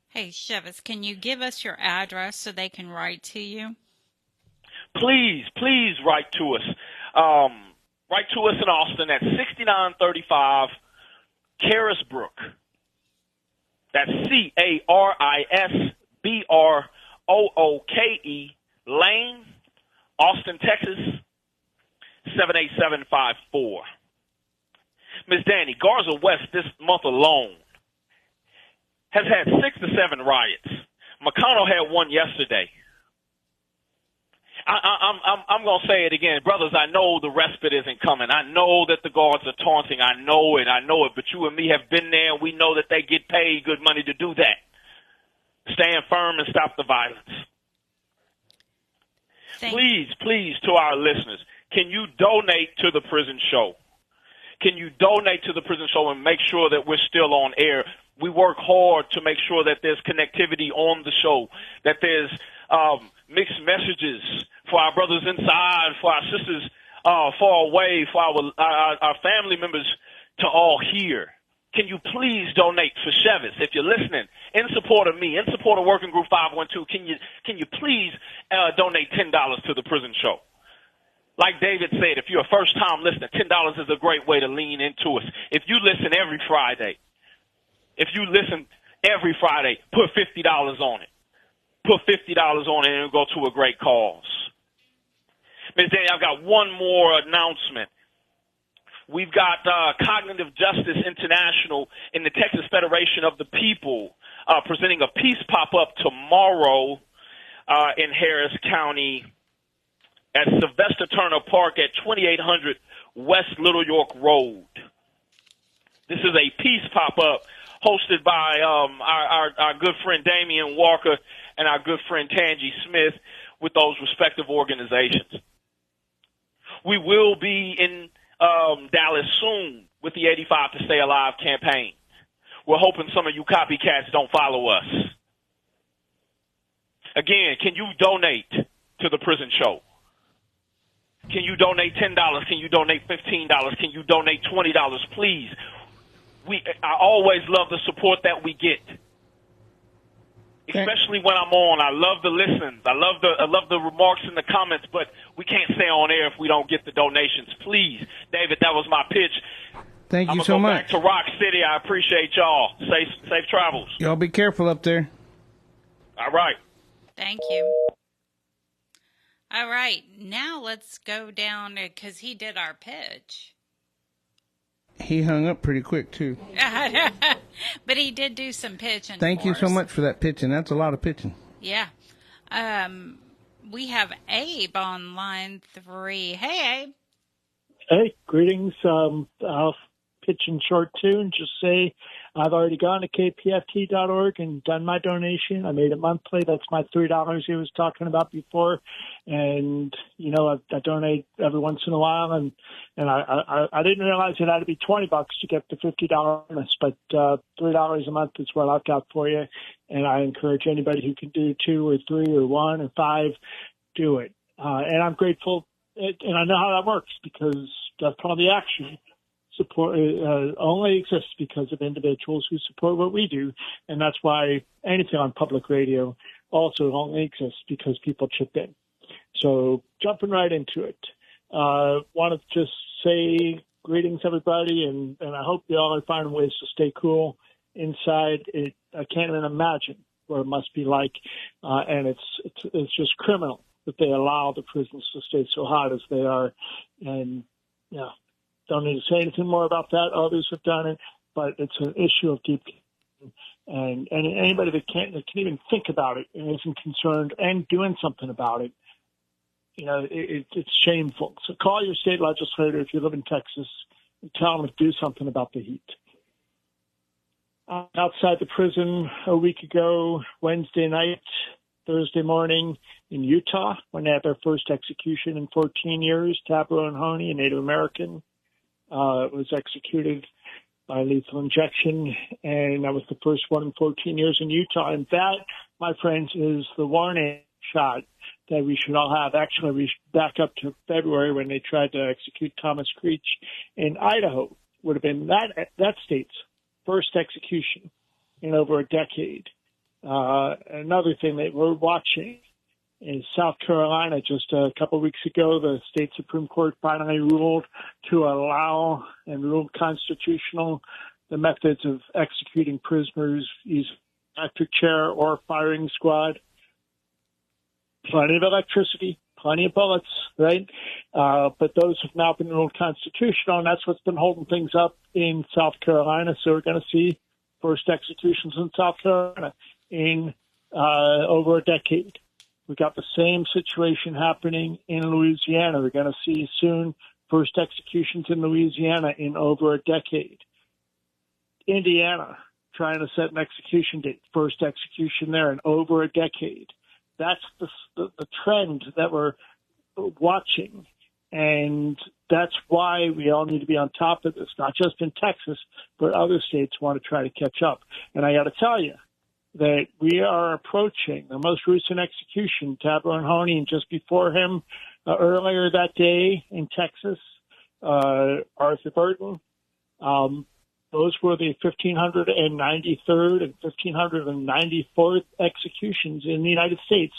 Hey, Chivas, can you give us your address so they can write to you? Please write to us. Write to us in Austin at 6935 Carisbrook. That's Carisbrooke Lane, Austin, Texas, 78754. Ms. Dani, Garza West this month alone has had 6 to 7 riots. McConnell had one yesterday. I'm going to say it again. Brothers, I know the respite isn't coming. I know that the guards are taunting. I know it. But you and me have been there, and we know that they get paid good money to do that. Stand firm and stop the violence. Please, to our listeners, can you donate to the prison show? Can you donate to the prison show and make sure that we're still on air? We work hard to make sure that there's connectivity on the show, that there's mixed messages for our brothers inside, for our sisters far away, for our family members to all hear. Can you please donate for Chivas? If you're listening, in support of me, in support of Working Group 512, can you please donate $10 to the prison show? Like David said, if you're a first-time listener, $10 is a great way to lean into us. If you listen every Friday, put $50 on it. Put $50 on it and it'll go to a great cause. Ms. Dani, I've got one more announcement. We've got Cognitive Justice International in the Texas Federation of the People presenting a peace pop-up tomorrow in Harris County at Sylvester Turner Park at 2800 West Little York Road. This is a peace pop-up hosted by our good friend Damian Walker and our good friend Tangi Smith with those respective organizations. We will be in Dallas soon with the 85 to Stay Alive campaign. We're hoping some of you copycats don't follow us. Again, can you donate to the prison show? Can you donate $10? Can you donate $15? Can you donate $20? Please. I always love the support that we get, especially when I'm on. I love the listens. I love the remarks in the comments, but we can't stay on air if we don't get the donations. Please, David, that was my pitch. Thank you I'm so go much. Back to Rock City. I appreciate y'all. Safe travels. Y'all be careful up there. All right. Thank you. All right, now let's go down because he did our pitch. He hung up pretty quick, too. But he did do some pitching. Thank you so much for that pitching. That's a lot of pitching. Yeah. We have Abe on line 3. Hey, Abe. Hey, greetings. I'll pitch in short, too, and just say I've already gone to kpft.org and done my donation. I made it monthly. That's my $3 he was talking about before. And, you know, I donate every once in a while. And I didn't realize it had to be $20 to get the $50 bonus, but $3 a month is what I've got for you. And I encourage anybody who can do 2 or 3 or 1 or 5, do it. And I'm grateful. And I know how that works because Death Penalty Action support only exists because of individuals who support what we do, and that's why anything on public radio also only exists because people chip in. So jumping right into it, want to just say greetings, everybody, and I hope you all are finding ways to stay cool inside. I can't even imagine what it must be like, and it's just criminal that they allow the prisons to stay so hot as they are, and yeah. Don't need to say anything more about that. Others have done it, but it's an issue of deep. And anybody that can even think about it and isn't concerned and doing something about it, you know, it's shameful. So call your state legislator if you live in Texas and tell them to do something about the heat. Outside the prison a week ago, Wednesday night, Thursday morning in Utah, when they had their first execution in 14 years, Tabro Honey, a Native American, was executed by lethal injection, and that was the first one in 14 years in Utah. And that, my friends, is the warning shot that we should all have. Actually, we should back up to February when they tried to execute Thomas Creech in Idaho. Would have been that state's first execution in over a decade. Another thing that we're watching in South Carolina, just a couple of weeks ago, the state Supreme Court finally ruled to allow and ruled constitutional the methods of executing prisoners using electric chair or firing squad. Plenty of electricity, plenty of bullets, right? But those have now been ruled constitutional, and that's what's been holding things up in South Carolina. So we're going to see first executions in South Carolina in over a decade. We've got the same situation happening in Louisiana. We're going to see soon first executions in Louisiana in over a decade. Indiana, trying to set an execution date, first execution there in over a decade. That's the trend that we're watching, and that's why we all need to be on top of this, not just in Texas, but other states want to try to catch up. And I got to tell you, that we are approaching the most recent execution, Tabron Honey, and just before him, earlier that day in Texas, Arthur Burton. Those were the 1,593rd and 1,594th executions in the United States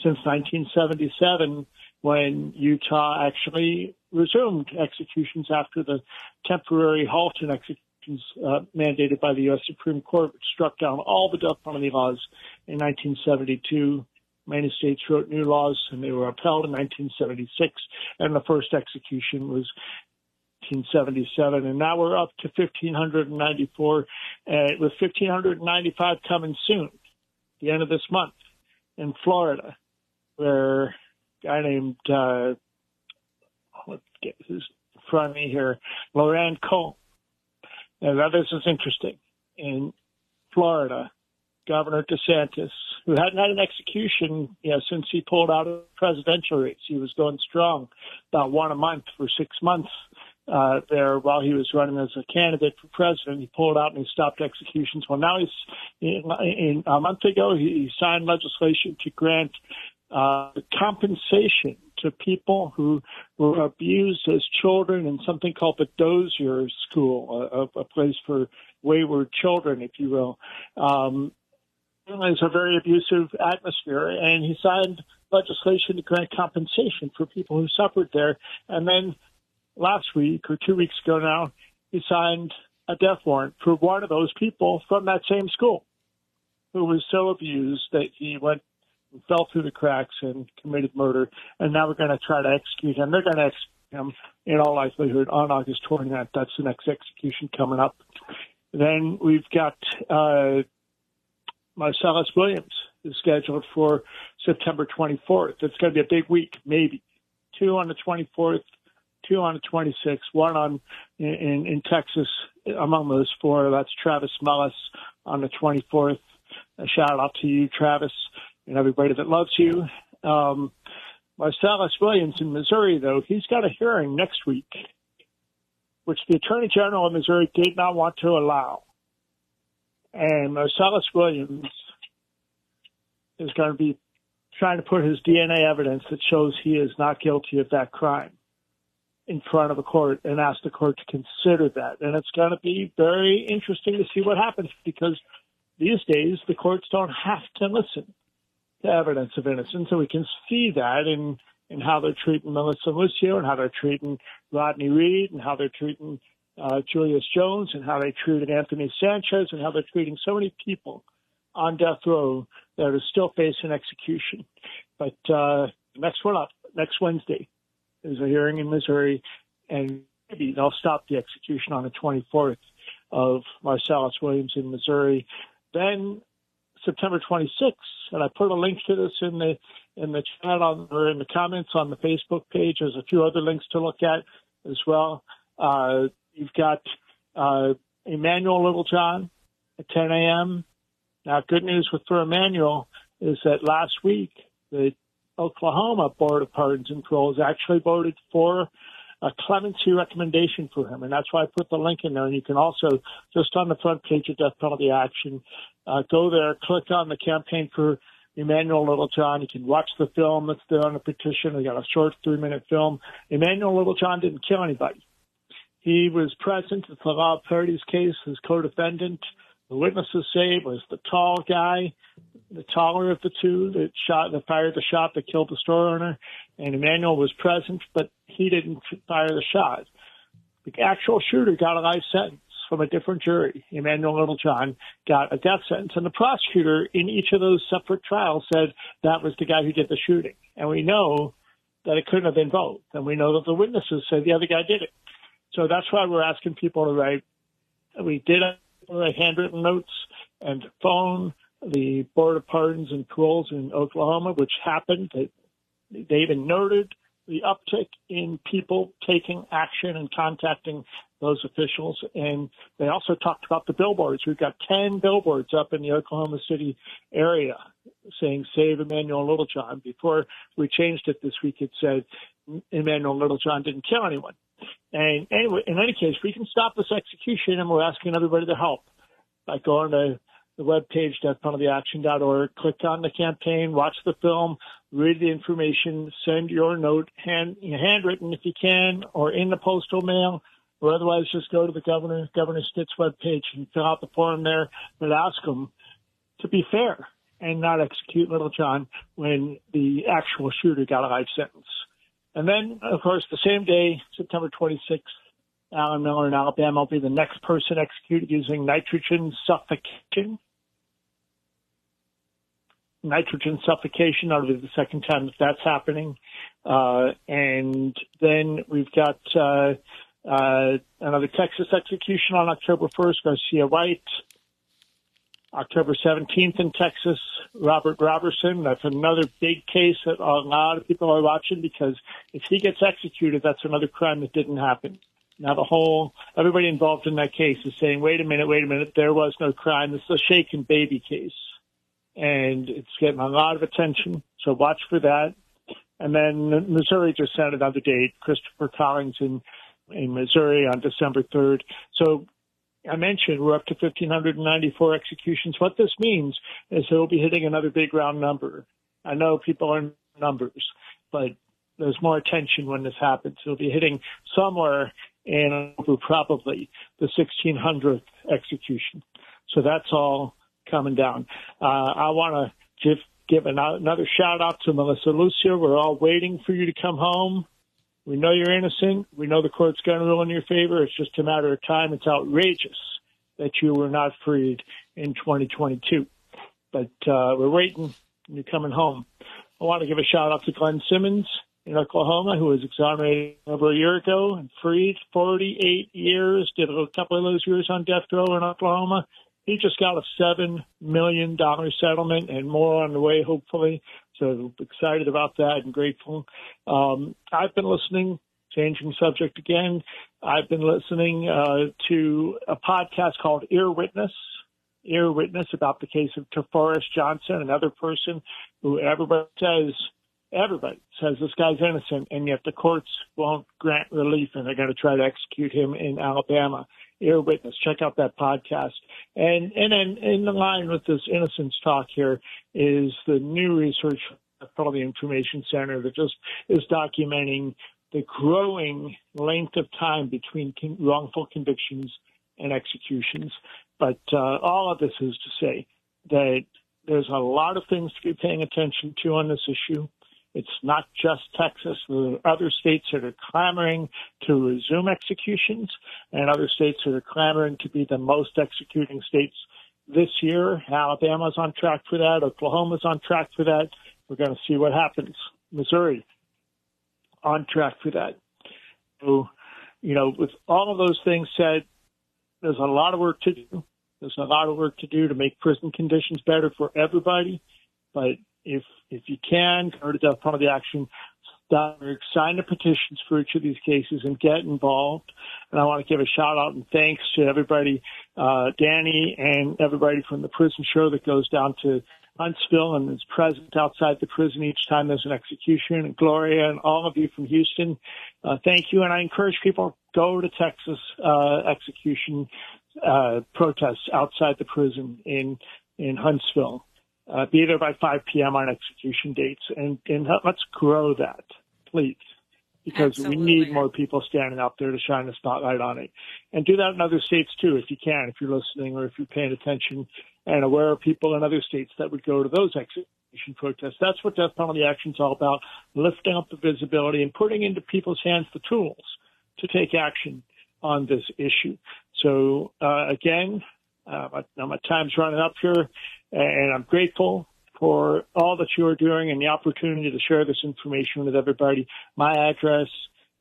since 1977, when Utah actually resumed executions after the temporary halt in executions mandated by the U.S. Supreme Court, which struck down all the death penalty laws in 1972. Many states wrote new laws, and they were upheld in 1976, and the first execution was 1977. And now we're up to 1,594, with 1,595 coming soon, the end of this month, in Florida, where a guy named, let's get who's in front of me here, Loran Cole. Now, this is interesting. In Florida, Governor DeSantis who hadn't had an execution, since he pulled out of the presidential race. He was going strong, about one a month for 6 months there while he was running as a candidate for president. He pulled out and he stopped executions. Well, now a month ago, he signed legislation to grant compensation to people who were abused as children in something called the Dozier School, a place for wayward children, if you will. It's a very abusive atmosphere, and he signed legislation to grant compensation for people who suffered there. And then last week, or 2 weeks ago now, he signed a death warrant for one of those people from that same school who was so abused that he went and fell through the cracks and committed murder. And now we're going to try to execute him. They're going to execute him in all likelihood on August 29th. That's the next execution coming up. Then we've got Marcellus Williams is scheduled for September 24th. It's going to be a big week, maybe. 2 on the 24th, 2 on the 26th, 1 in Texas among those 4. That's Travis Mullis on the 24th. A shout out to you, Travis, and everybody that loves you. Marcellus Williams in Missouri, though, he's got a hearing next week, which the Attorney General of Missouri did not want to allow. And Marcellus Williams is going to be trying to put his DNA evidence that shows he is not guilty of that crime in front of a court and ask the court to consider that. And it's going to be very interesting to see what happens, because these days the courts don't have to listen to evidence of innocence. So we can see that in how they're treating Melissa Lucio and how they're treating Rodney Reed and how they're treating Julius Jones and how they treated Anthony Sanchez and how they're treating so many people on death row that are still facing execution. But next one up, next Wednesday, is a hearing in Missouri, and maybe they'll stop the execution on the 24th of Marcellus Williams in Missouri. Then September 26th, and I put a link to this in the chat or in the comments on the Facebook page. There's a few other links to look at as well. You've got Emmanuel Littlejohn at 10 a.m. Now, good news for Emmanuel is that last week the Oklahoma Board of Pardons and Paroles actually voted for a clemency recommendation for him, and that's why I put the link in there. And you can also, just on the front page of Death Penalty Action, go there, click on the campaign for Emmanuel Littlejohn. You can watch the film that's there on the petition. We got a short 3-minute film. Emmanuel Littlejohn didn't kill anybody. He was present at the Law Party's case as co-defendant. The witnesses say it was the tall guy, the taller of the two, that fired the shot that killed the store owner. And Emmanuel was present, but he didn't fire the shot. The actual shooter got a life sentence from a different jury. Emmanuel Littlejohn got a death sentence. And the prosecutor in each of those separate trials said that was the guy who did the shooting. And we know that it couldn't have been both. And we know that the witnesses said the other guy did it. So that's why we're asking people to write. We did write handwritten notes and phone the Board of Pardons and Paroles in Oklahoma, which happened. They even noted the uptick in people taking action and contacting those officials. And they also talked about the billboards. We've got 10 billboards up in the Oklahoma City area saying, "Save Emmanuel Littlejohn." Before we changed it this week, it said, "Emmanuel Littlejohn didn't kill anyone." And anyway, in any case, we can stop this execution, and we're asking everybody to help by going to the webpage, deathpenaltyaction.org, click on the campaign, watch the film, read the information, send your note, handwritten if you can, or in the postal mail, or otherwise just go to the Governor Stitt's webpage and fill out the form there, but ask them to be fair and not execute Littlejohn when the actual shooter got a life sentence. And then, of course, the same day, September 26th, Alan Miller in Alabama will be the next person executed using nitrogen suffocation. Nitrogen suffocation, that'll be the second time that that's happening. And then we've got another Texas execution on October 1st, Garcia White. October 17th in Texas, Robert Robertson. That's another big case that a lot of people are watching, because if he gets executed, that's another crime that didn't happen. Now everybody involved in that case is saying, wait a minute, there was no crime. This is a shaken baby case. and it's getting a lot of attention. So watch for that. And then Missouri just set another date, Christopher Collins in Missouri on December 3rd. So I mentioned we're up to 1,594 executions. What this means is that we'll be hitting another big round number. I know people are in numbers, but there's more attention when this happens. We'll be hitting somewhere in over probably the 1,600th execution. So that's all coming down. I want to give another shout out to Melissa Lucio. We're all waiting for you to come home. We know you're innocent. We know the court's going to rule in your favor. It's just a matter of time. It's outrageous that you were not freed in 2022. But we're waiting. You're coming home. I want to give a shout out to Glenn Simmons in Oklahoma, who was exonerated over a year ago and freed 48 years, did a couple of those years on death row in Oklahoma. He just got a $7 million settlement and more on the way, hopefully. So excited about that and grateful. I've been listening, changing subject again. I've been listening to a podcast called Ear Witness about the case of Forrest Johnson, another person who everybody says this guy's innocent, and yet the courts won't grant relief, and they're going to try to execute him in Alabama. Ear Witness, check out that podcast. And then in line with this innocence talk here is the new research from the Information Center that just is documenting the growing length of time between wrongful convictions and executions. But all of this is to say that there's a lot of things to be paying attention to on this issue. It's not just Texas. There are other states that are clamoring to resume executions and other states that are clamoring to be the most executing states this year. Alabama's on track for that. Oklahoma's on track for that. We're going to see what happens. Missouri, on track for that. So, with all of those things said, there's a lot of work to do. There's a lot of work to do to make prison conditions better for everybody. But if you can, go to Death Penalty Action, sign the petitions for each of these cases and get involved. And I want to give a shout out and thanks to everybody, Dani and everybody from the prison show that goes down to Huntsville and is present outside the prison each time there's an execution, and Gloria and all of you from Houston. Thank you. And I encourage people, go to Texas execution protests outside the prison in Huntsville. Be there by 5 p.m. on execution dates, and let's grow that, please, because Absolutely. We need more people standing out there to shine the spotlight on it. And do that in other states, too, if you can, if you're listening or if you're paying attention and aware of people in other states that would go to those execution protests. That's what Death Penalty Action is all about, lifting up the visibility and putting into people's hands the tools to take action on this issue. So, again, my time's running up here, and I'm grateful for all that you are doing and the opportunity to share this information with everybody. My address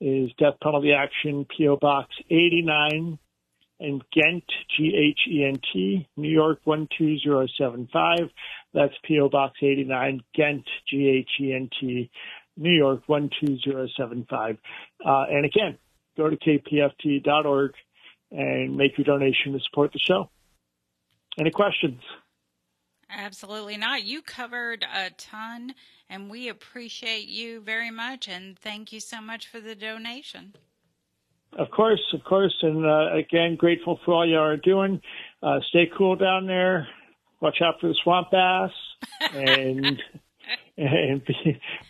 is Death Penalty Action, P.O. Box 89 in Ghent, G-H-E-N-T, New York 12075. That's P.O. Box 89, Ghent, G-H-E-N-T, New York 12075. And again, go to kpft.org and make your donation to support the show. Any questions? Absolutely not. You covered a ton, and we appreciate you very much, and thank you so much for the donation. Of course. And again, grateful for all you are doing. Stay cool down there. Watch out for the swamp bass, and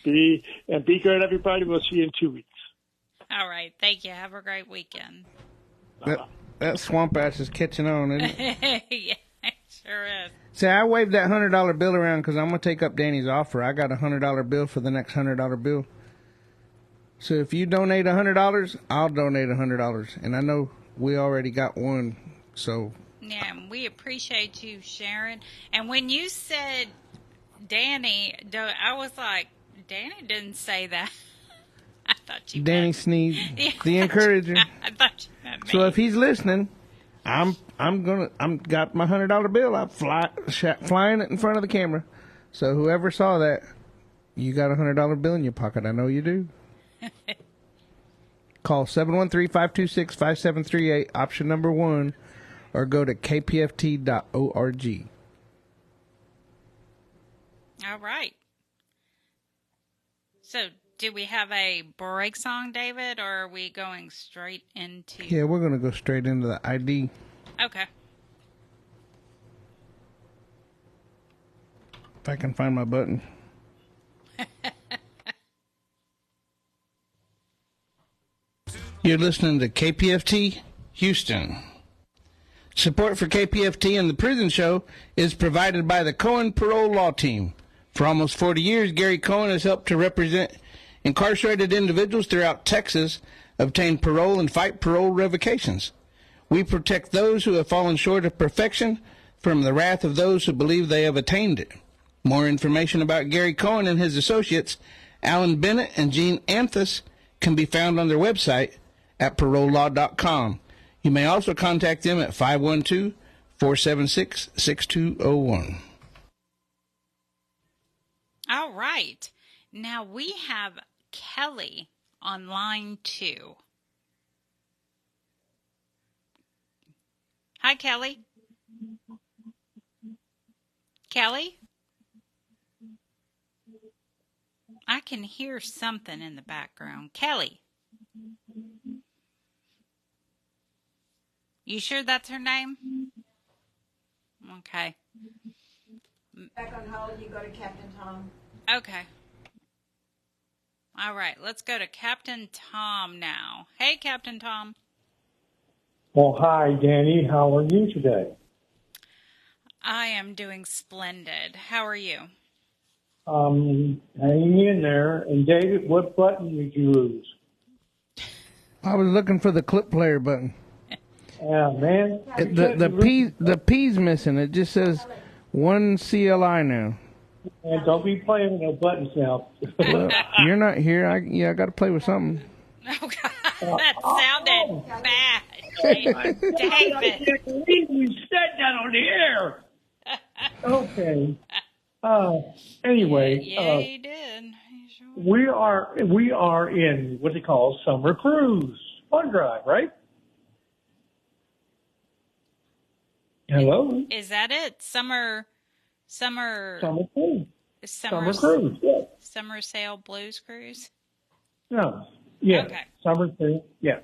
be good, everybody. We'll see you in 2 weeks. All right. Thank you. Have a great weekend. That swamp ass is catching on, isn't it? Yeah, it sure is. See, I waved that $100 bill around because I'm going to take up Dani's offer. I got a $100 bill for the next $100 bill. So if you donate $100, I'll donate $100. And I know we already got one, so. Yeah, we appreciate you sharing. And when you said Dani, I was like, Dani didn't say that. I thought you Dani meant Sneed, yeah, the encourager. I thought you meant me. So if he's listening, I'm got my $100 bill. I'm flying it in front of the camera. So whoever saw that, you got a $100 bill in your pocket. I know you do. Call 713-526-5738, option number 1, or go to kpft.org. All right. So, do we have a break song, David, or are we going straight into... Yeah, we're going to go straight into the ID. Okay. If I can find my button. You're listening to KPFT Houston. Support for KPFT and the Prison Show is provided by the Cohen Parole Law Team. For almost 40 years, Gary Cohen has helped to represent incarcerated individuals throughout Texas, obtain parole, and fight parole revocations. We protect those who have fallen short of perfection from the wrath of those who believe they have attained it. More information about Gary Cohen and his associates, Alan Bennett and Gene Anthus, can be found on their website at parolelaw.com. You may also contact them at 512-476-6201. All right. Now we have Kelly on line 2. Hi, Kelly. Kelly? I can hear something in the background. Kelly. You sure that's her name? Okay. Back on hold, you go to Captain Tom. Okay. All right, let's go to Captain Tom now. Hey, Captain Tom. Well, hi, Dani. How are you today? I am doing splendid. How are you? Hanging in there. And David, what button did you lose? I was looking for the clip player button. Yeah, man. The P's missing. It just says 1 CLI now. And don't be playing with no buttons now. Well, you're not here. I got to play with something. Oh, God. That sounded bad. I David. can't believe we said that on the air. Okay. Anyway. Yeah, you did. We are in what they call summer cruise. Fun drive, right? Hello? Is that it? Summer cruise. Summer cruise, yeah. Summer sail blues cruise? No. Yeah. Okay. Summer cruise, yeah.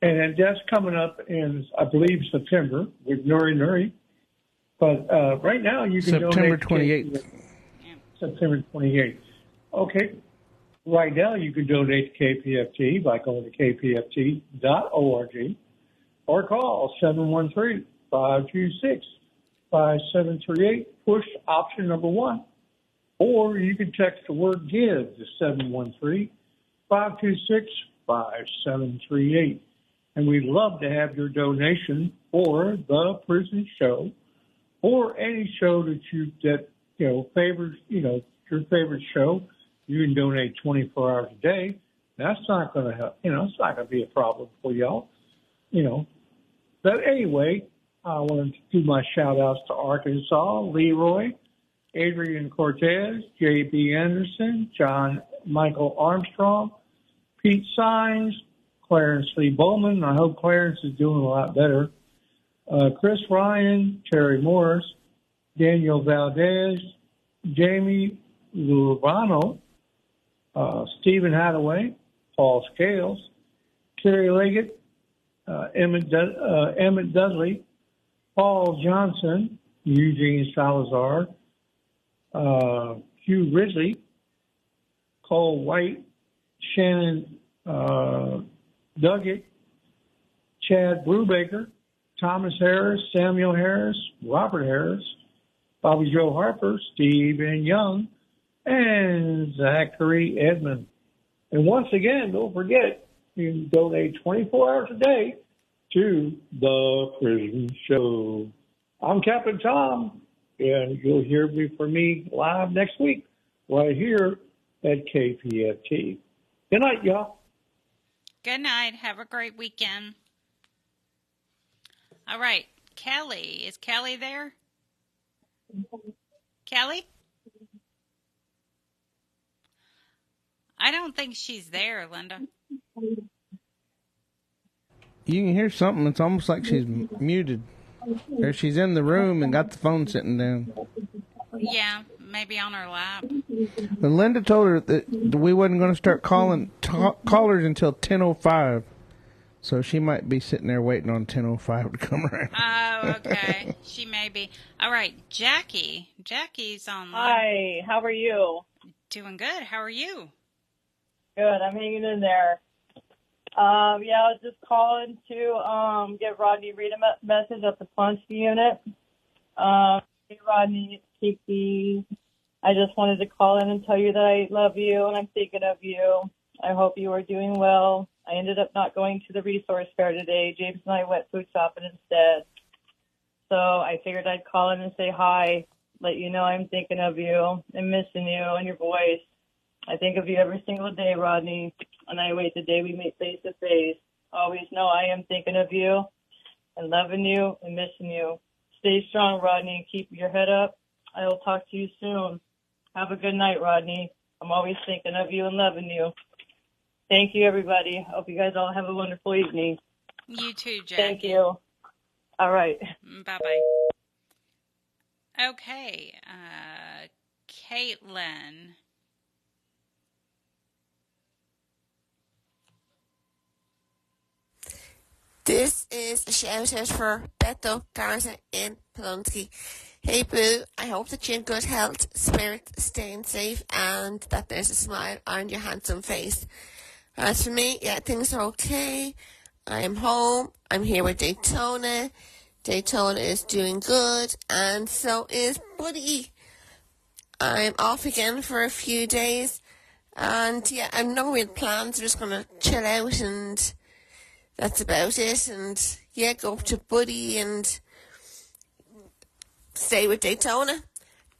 And that's coming up in, I believe, September with Nuri. But right now you can September donate. 28th. September 28th. Okay. Right now you can donate to KPFT by going to kpft.org or call 713-526-5738, push option number 1. Or you can text the word GIVE to 713-526-5738. And we'd love to have your donation for the prison show or any show that favors, your favorite show. You can donate 24 hours a day. That's not going to help. It's not going to be a problem for y'all. But anyway, I wanted to do my shout-outs to Arkansas, Leroy, Adrian Cortez, J.B. Anderson, John Michael Armstrong, Pete Sines, Clarence Lee Bowman. I hope Clarence is doing a lot better. Chris Ryan, Terry Morris, Daniel Valdez, Jamie Lurano, Stephen Hadaway, Paul Scales, Kerry Leggett, Emmett Dudley, Paul Johnson, Eugene Salazar, Hugh Ridley, Cole White, Shannon Duggett, Chad Brubaker, Thomas Harris, Samuel Harris, Robert Harris, Bobby Joe Harper, Stephen Young, and Zachary Edmond. And once again, don't forget, you can donate 24 hours a day to The Prison Show. I'm Captain Tom, and you'll hear from me live next week right here at KPFT. Good night, y'all. Good night. Have a great weekend. All right. Kelly. Is Kelly there? Kelly? I don't think she's there, Linda. You can hear something. It's almost like she's muted. Or she's in the room and got the phone sitting down. Yeah, maybe on her lap. But Linda told her that we wasn't going to start calling callers until 10:05. So she might be sitting there waiting on 10:05 to come around. Oh, okay. She may be. All right, Jackie. Jackie's online. Hi, how are you? Doing good. How are you? Good, I'm hanging in there. I was just calling to get Rodney read a message at the punch unit. Hey, Rodney, it's Kiki. I just wanted to call in and tell you that I love you and I'm thinking of you. I hope you are doing well. I ended up not going to the resource fair today. James and I went food shopping instead. So I figured I'd call in and say hi, let you know I'm thinking of you and missing you and your voice. I think of you every single day, Rodney, and I wait the day we meet face to face. Always know I am thinking of you and loving you and missing you. Stay strong, Rodney, and keep your head up. I will talk to you soon. Have a good night, Rodney. I'm always thinking of you and loving you. Thank you, everybody. Hope you guys all have a wonderful evening. You too, Jackie. Thank you. All right. Bye-bye. Okay, Caitlin. This is a shout out for Beto Garza in Polonsky. Hey Boo, I hope that you're in good health, spirit, staying safe, and that there's a smile on your handsome face. As for me, things are okay. I'm home. I'm here with Daytona. Daytona is doing good, and so is Buddy. I'm off again for a few days, and I've no real plans. I'm just going to chill out, and that's about it. And go up to Buddy and stay with Daytona.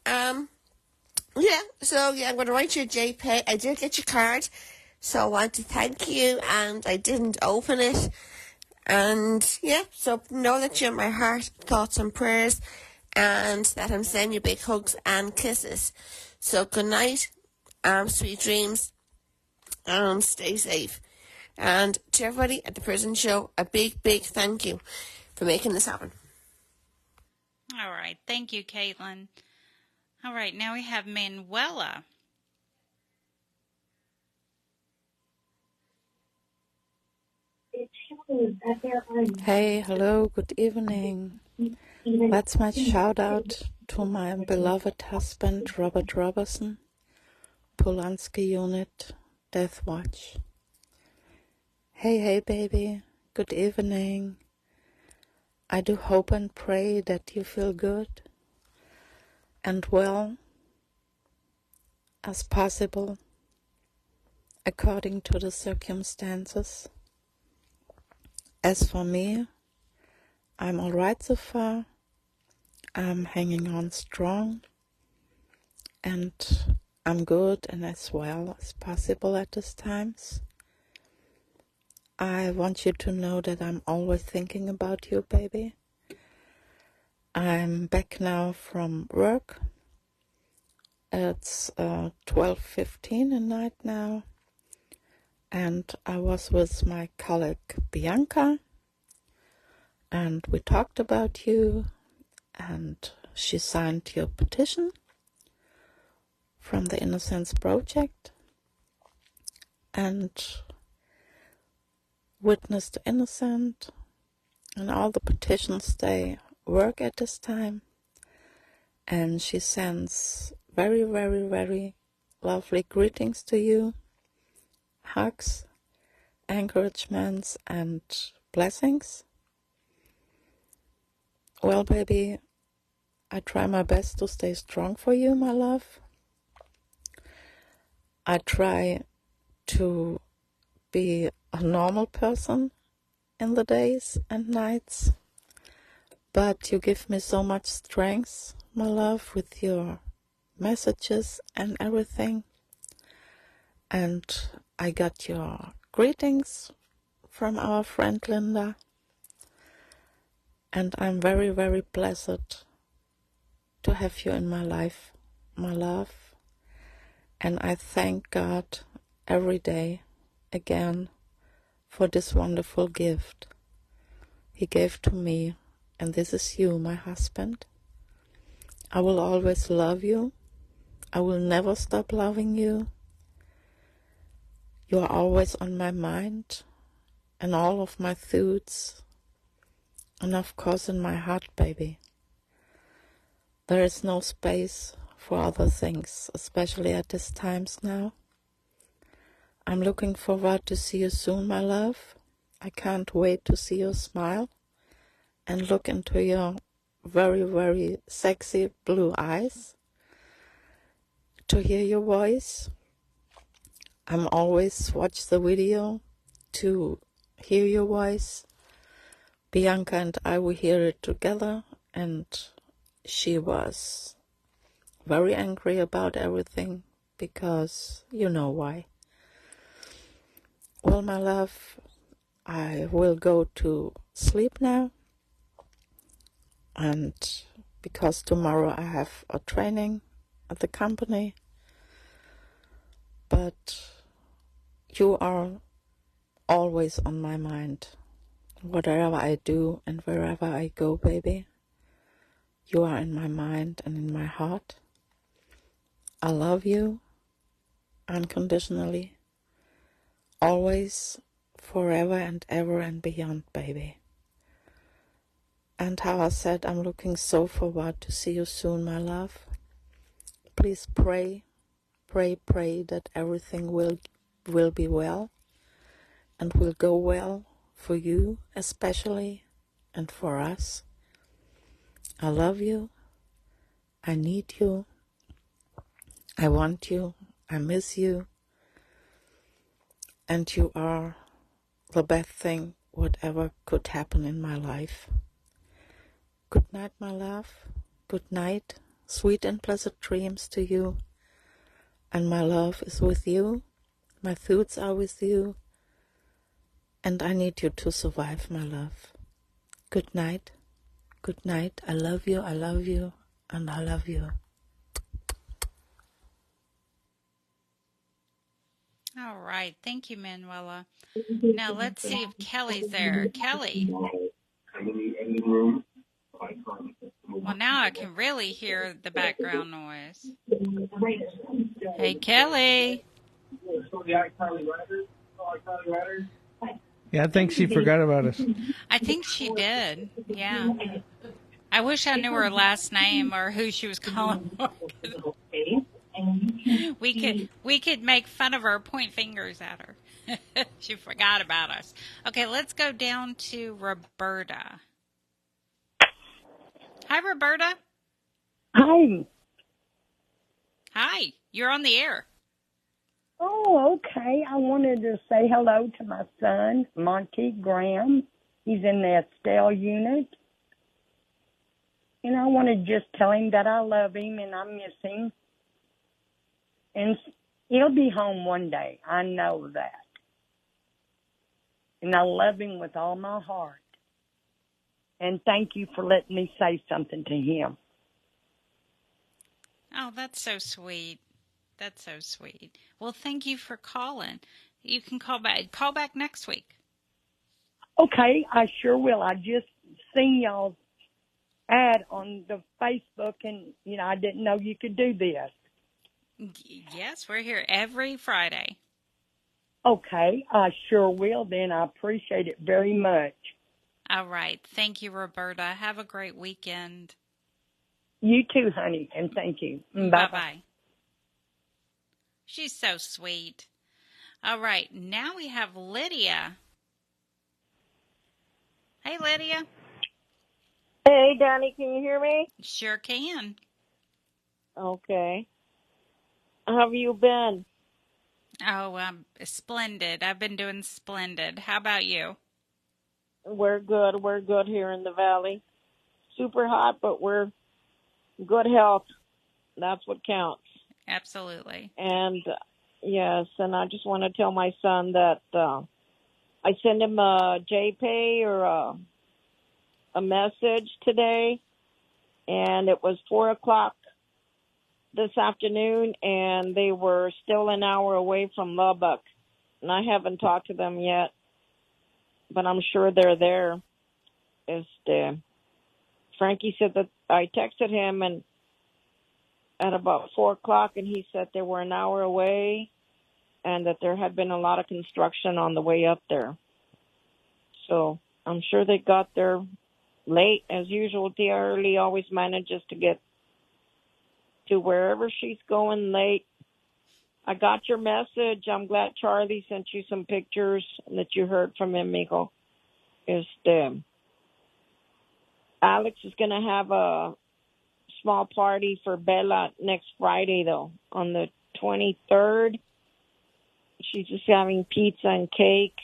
I'm going to write you a JPay. I did get your card, so I want to thank you, and I didn't open it. And so know that you're in my heart, thoughts and prayers, and that I'm sending you big hugs and kisses. So good night, sweet dreams, stay safe. And to everybody at the prison show, a big, big thank you for making this happen. All right. Thank you, Caitlin. All right. Now we have Manuela. Hey, hello, good evening. That's my shout out to my beloved husband, Robert Robertson, Polanski Unit, Death Watch. Hey, baby, good evening. I do hope and pray that you feel good and well as possible according to the circumstances. As for me, I'm all right so far. I'm hanging on strong, and I'm good and as well as possible at these times. I want you to know that I'm always thinking about you, baby. I'm back now from work. It's 12:15 at night now. And I was with my colleague Bianca, and we talked about you, and she signed your petition from the Innocence Project, and Witness to Innocent, and all the petitions, they work at this time, and she sends very, very, very lovely greetings to you. Hugs, encouragements, and blessings. Well, baby, I try my best to stay strong for you, my love. I try to be a normal person in the days and nights, but you give me so much strength, my love, with your messages and everything. And I got your greetings from our friend Linda, and I'm very, very blessed to have you in my life, my love, and I thank God every day again for this wonderful gift He gave to me, and this is you, my husband. I will always love you I will never stop loving you. You are always on my mind and all of my thoughts, and of course in my heart, baby. There is no space for other things, especially at these times now. I'm looking forward to see you soon, my love. I can't wait to see your smile and look into your very, very sexy blue eyes, to hear your voice. I'm always watch the video to hear your voice. Bianca and I will hear it together, and she was very angry about everything because you know why. Well, my love, I will go to sleep now, and because tomorrow I have a training at the company, but you are always on my mind. Whatever I do and wherever I go, baby, you are in my mind and in my heart. I love you unconditionally, always, forever and ever and beyond, baby. And how I said, I'm looking so forward to see you soon, my love. Please pray that everything will be well and will go well for you especially and for us. I love you. I need you. I want you. I miss you. And you are the best thing whatever could happen in my life. Good night, my love. Good night. Sweet and pleasant dreams to you. And my love is with you. My thoughts are with you. And I need you to survive, my love. Good night. Good night. I love you, and I love you. All right. Thank you, Manuela. Now let's see if Kelly's there. Kelly. Well, now I can really hear the background noise. Hey, Kelly. Yeah, I think she forgot about us. I think she did. Yeah. I wish I knew her last name or who she was calling. We could make fun of her, point fingers at her. She forgot about us. Okay, let's go down to Roberta. Hi, Roberta. Hi. Hi, you're on the air. Oh, okay. I wanted to say hello to my son, Monty Graham. He's in the Estelle unit. And I want to just tell him that I love him and I miss him. And he'll be home one day. I know that. And I love him with all my heart. And thank you for letting me say something to him. Oh, that's so sweet. That's so sweet. Well, thank you for calling. You can call back. Call back next week. Okay, I sure will. I just seen y'all's ad on the Facebook, and, I didn't know you could do this. Yes, we're here every Friday. Okay, I sure will then. I appreciate it very much. All right. Thank you, Roberta. Have a great weekend. You too, honey, and thank you. Bye-bye. She's so sweet. All right. Now we have Lydia. Hey, Lydia. Hey, Dani, can you hear me? Sure can. Okay. How have you been? Oh, splendid. I've been doing splendid. How about you? We're good. We're good here in the valley. Super hot, but we're good health. That's what counts. Absolutely. And yes, and I just want to tell my son that I sent him a JPay or a message today, and it was 4:00 this afternoon, and they were still an hour away from Lubbock, and I haven't talked to them yet, but I'm sure they're there. Frankie said that I texted him, and at about 4 o'clock, and he said they were an hour away and that there had been a lot of construction on the way up there. So I'm sure they got there late. As usual, Terri always manages to get to wherever she's going late. I got your message. I'm glad Charlie sent you some pictures and that you heard from him, mijo. Alex is going to have a small party for Bella next Friday, though, on the 23rd. She's just having pizza and cake,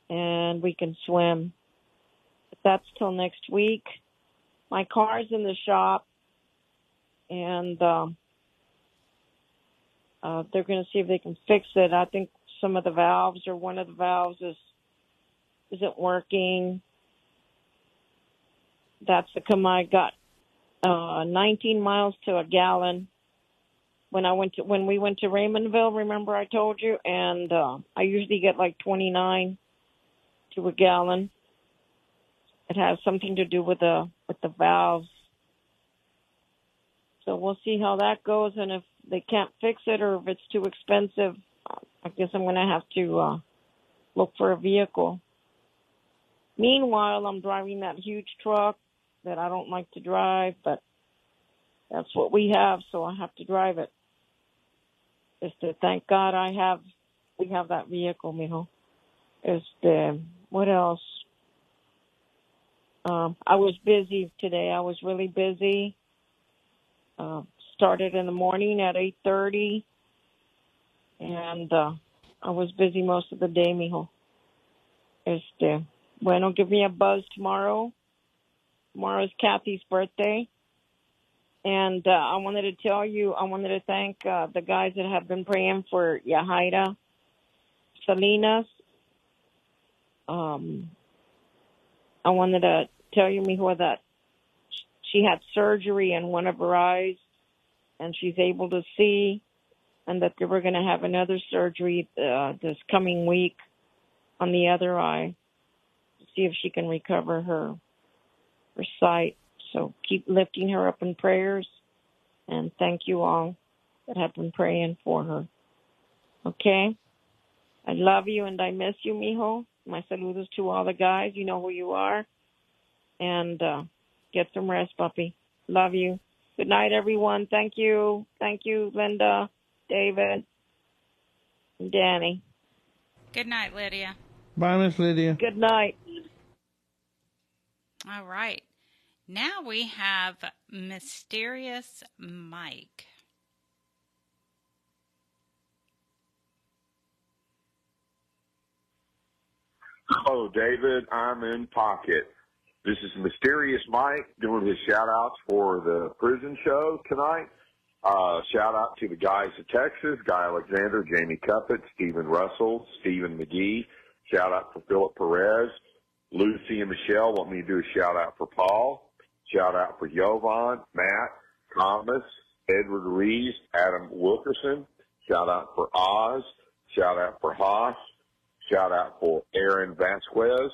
and we can swim. But that's till next week. My car's in the shop, and they're going to see if they can fix it. I think some of the valves or one of the valves isn't working. That's the I got 19 miles to a gallon when we went to Raymondville. Remember I told you, and I usually get like 29 to a gallon. It has something to do with the valves. So we'll see how that goes, and if they can't fix it or if it's too expensive, I guess I'm going to have to look for a vehicle. Meanwhile, I'm driving that huge truck that I don't like to drive, but that's what we have, so I have to drive it. Thank God we have that vehicle, mijo. What else? I was busy today. I was really busy. Started in the morning at 8:30, and I was busy most of the day, mijo. Bueno, give me a buzz tomorrow. Tomorrow's Kathy's birthday. And I wanted to thank the guys that have been praying for Yahaira Salinas. I wanted to tell you, mijo, that she had surgery in one of her eyes, and she's able to see, and that they were going to have another surgery this coming week on the other eye to see if she can recover her sight. So keep lifting her up in prayers, and thank you all that have been praying for her. Okay? I love you and I miss you, mijo. My saludos to all the guys. You know who you are. And get some rest, puppy. Love you. Good night, everyone. Thank you. Thank you, Linda, David, and Dani. Good night, Lydia. Bye, Miss Lydia. Good night. All right. Now we have Mysterious Mike. Hello, David. I'm in pocket. This is Mysterious Mike doing his shout-outs for the prison show tonight. Shout-out to the guys of Texas, Guy Alexander, Jamie Cuppett, Stephen Russell, Stephen McGee. Shout-out for Philip Perez. Lucy and Michelle want me to do a shout-out for Paul. Shout-out for Jovan, Matt, Thomas, Edward Reeves, Adam Wilkerson. Shout-out for Oz. Shout-out for Haas. Shout-out for Aaron Vasquez.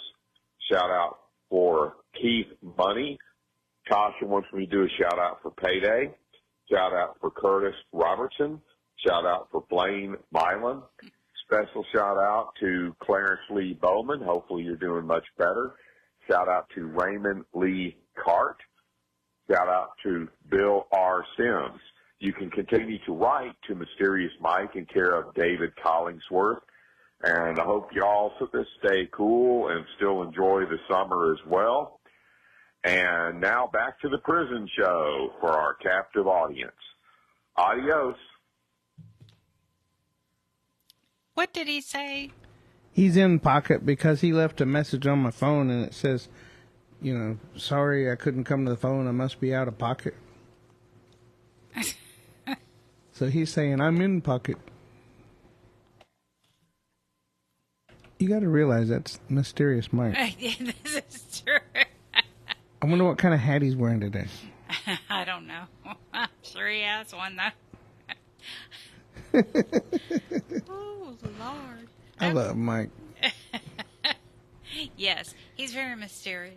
Shout-out for Keith Money. Tasha wants me to do a shout-out for Payday. Shout-out for Curtis Robertson. Shout-out for Blaine Milan. Special shout-out to Clarence Lee Bowman. Hopefully you're doing much better. Shout-out to Raymond Lee Cart. Shout-out to Bill R. Sims. You can continue to write to Mysterious Mike in care of David Collingsworth. And I hope you all stay cool and still enjoy the summer as well. And now back to the prison show for our captive audience. Adios. What did he say? He's in pocket because he left a message on my phone and it says, sorry I couldn't come to the phone. I must be out of pocket. So he's saying, I'm in pocket. You got to realize that's Mysterious Mike. This is true. I wonder what kind of hat he's wearing today. I don't know. I'm sure he has one, though. Oh, Lord. I love Mike. Yes, he's very mysterious.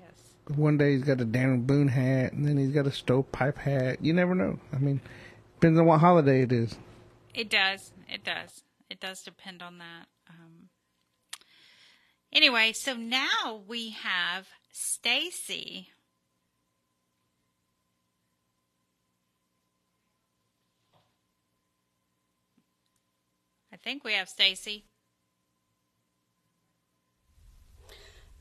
One day he's got a Daniel Boone hat, and then he's got a stovepipe hat. You never know. I mean, Depends on what holiday it is. It does. It does. It does depend on that. Anyway, so now we have Stacy. I think we have Stacy.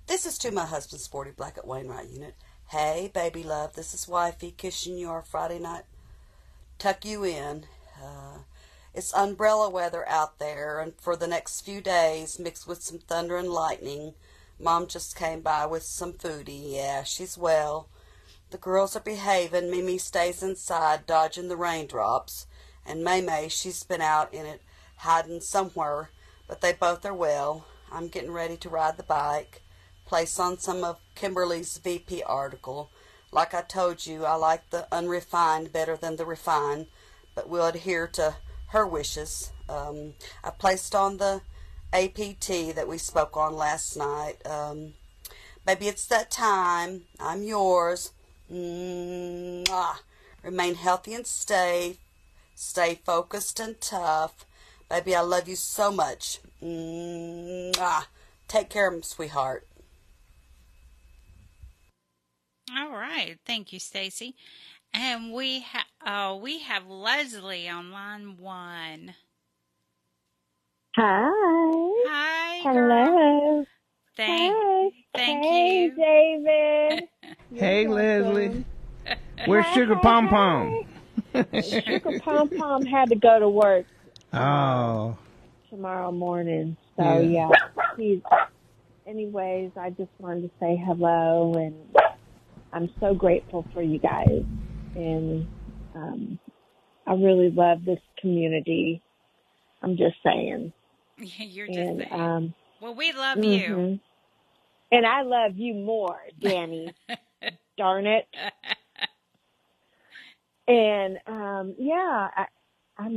This is to my husband, Sporty Black at Wainwright Unit. Hey, baby love, this is Wifey kissing you our Friday night. Tuck you in. It's umbrella weather out there, and for the next few days, mixed with some thunder and lightning. Mom just came by with some foodie. Yeah, she's well. The girls are behaving. Mimi stays inside, dodging the raindrops. And May, she's been out in it, hiding somewhere, but they both are well. I'm getting ready to ride the bike, place on some of Kimberly's VP article. Like I told you, I like the unrefined better than the refined, but we'll adhere to her wishes. I placed on the APT that we spoke on last night. Baby, it's that time. I'm yours. Mwah. Remain healthy and stay focused and tough. Baby, I love you so much. Mwah. Take care of him, sweetheart. All right. Thank you, Stacy. And we have Leslie on line 1. Hi. Hi. Hello. Thank hey, you. David. Hey, You're Leslie. welcome. Where's Sugar Pom Pom? Sugar Pom Pom had to go to work Oh. tomorrow morning. So, yeah. Anyways, I just wanted to say hello, and I'm so grateful for you guys. And I really love this community. I'm just saying. You're just saying. Well, we love you. Mm-hmm. And I love you more, Dani. Darn it. And, I'm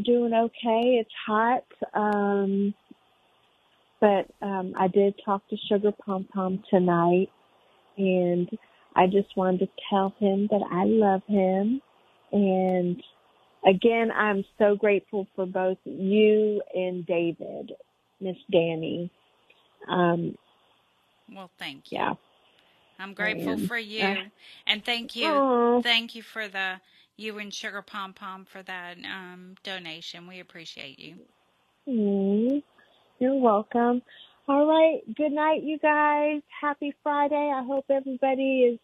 doing okay. It's hot. But I did talk to Sugar Pom Pom tonight, and I just wanted to tell him that I love him. And again, I'm so grateful for both you and David, Miss Dani. Well, thank you. Yeah. I'm grateful for you. And thank you. Aw. Thank you for you and Sugar Pom Pom for that donation. We appreciate you. You're welcome. All right. Good night, you guys. Happy Friday. I hope everybody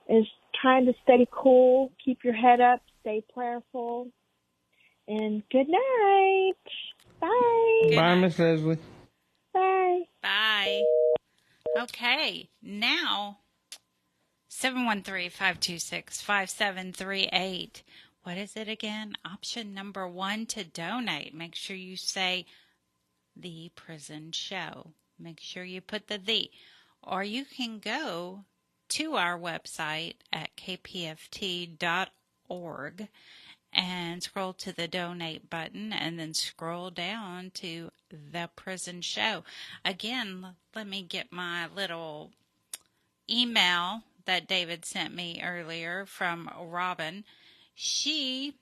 is trying to stay cool. Keep your head up. Stay prayerful. And good night. Bye. Bye, Miss Leslie. Bye. Bye. Okay. Now, 713-526-5738. What is it again? Option number 1 to donate. Make sure you say The Prison Show. Make sure you put the. Or you can go to our website at kpft.org and scroll to the donate button and then scroll down to The Prison Show. Again, let me get my little email that David sent me earlier from Robin. She,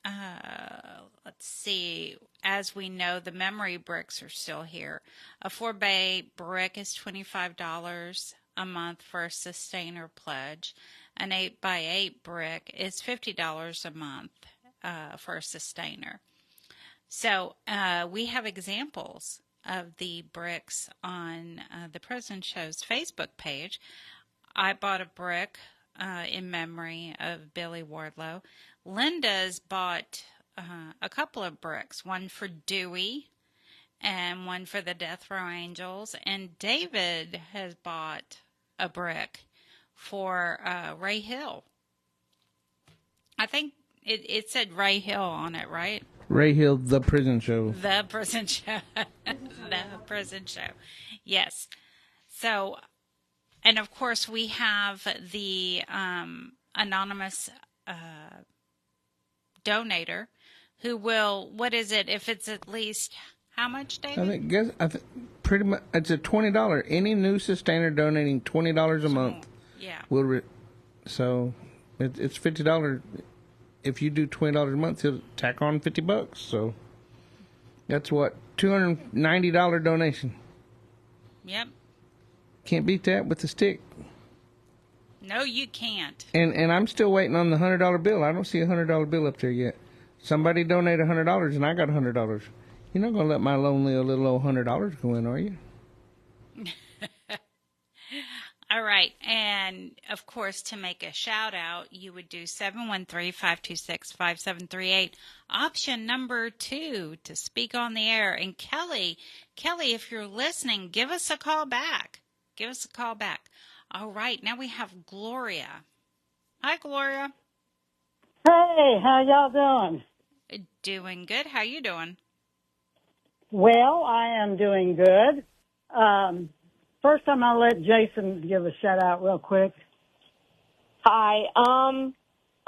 let's see, as we know, the memory bricks are still here. A 4-bay brick is $25 a month for a sustainer pledge. An 8x8 brick is $50 a month for a sustainer. So we have examples of the bricks on the Prison Show's Facebook page. I bought a brick in memory of Billy Wardlow. Linda's bought a couple of bricks, one for Dewey and one for the Death Row Angels. And David has bought a brick for Ray Hill. I think it said Ray Hill on it, right? Ray Hill, The Prison Show. The Prison Show. The Prison Show. Yes. So, and of course we have the anonymous donator who will, what is it, if it's at least, how much, David? I think pretty much, it's a $20. Any new sustainer donating $20 a month. Yeah. So it's $50 if you do $20 a month, he'll tack on $50. So that's what, $290 donation. Yep. Can't beat that with the stick. No, you can't. And I'm still waiting on the $100 bill. I don't see a $100 bill up there yet. Somebody donate $100 and I got $100. You're not gonna let my lonely little old $100 go in, are you? All right. And, of course, to make a shout-out, you would do 713-526-5738. Option number 2, to speak on the air. And Kelly, if you're listening, give us a call back. Give us a call back. All right. Now we have Gloria. Hi, Gloria. Hey, how y'all doing? Doing good. How you doing? Well, I am doing good. First, I'm going to let Jason give a shout-out real quick. Hi. I'm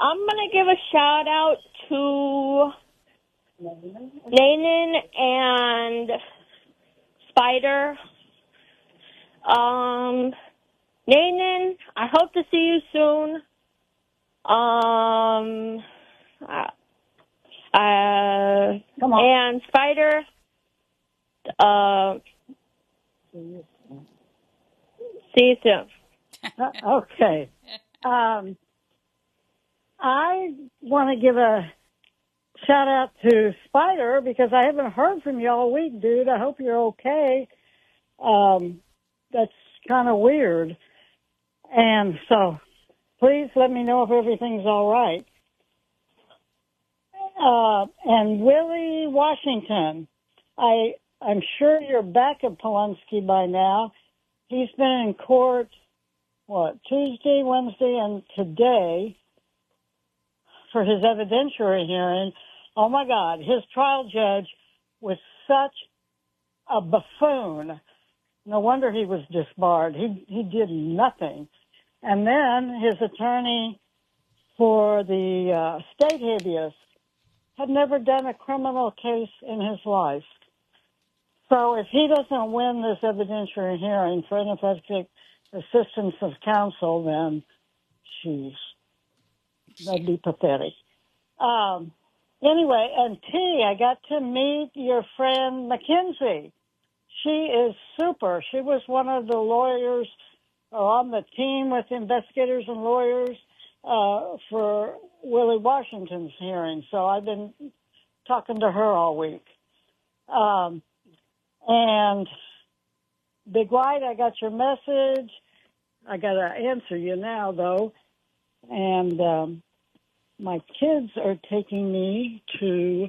going to give a shout out to Nanan and Spider. Nanan, I hope to see you soon. Come on. And Spider, see you soon. Okay. I want to give a shout out to Spider because I haven't heard from you all week, dude. I hope you're okay. That's kind of weird. And so please let me know if everything's all right. And Willie Washington, I'm sure you're back at Polonsky by now. He's been in court, Tuesday, Wednesday, and today for his evidentiary hearing. Oh, my God. His trial judge was such a buffoon. No wonder he was disbarred. He did nothing. And then his attorney for the state habeas had never done a criminal case in his life. So if he doesn't win this evidentiary hearing for ineffective assistance of counsel, then, that'd be pathetic. Anyway, and T, I got to meet your friend Mackenzie. She is super. She was one of the lawyers on the team with investigators and lawyers for Willie Washington's hearing. So I've been talking to her all week. And Big White, I got your message. I got to answer you now, though. And my kids are taking me to,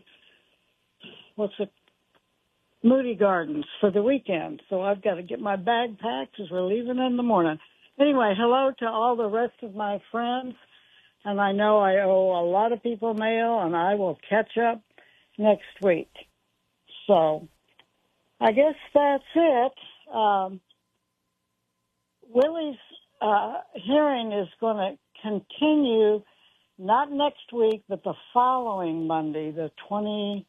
Moody Gardens for the weekend. So I've got to get my bag packed because we're leaving in the morning. Anyway, hello to all the rest of my friends. And I know I owe a lot of people mail, and I will catch up next week. So I guess that's it. Willie's hearing is going to continue, not next week, but the following Monday, the 20,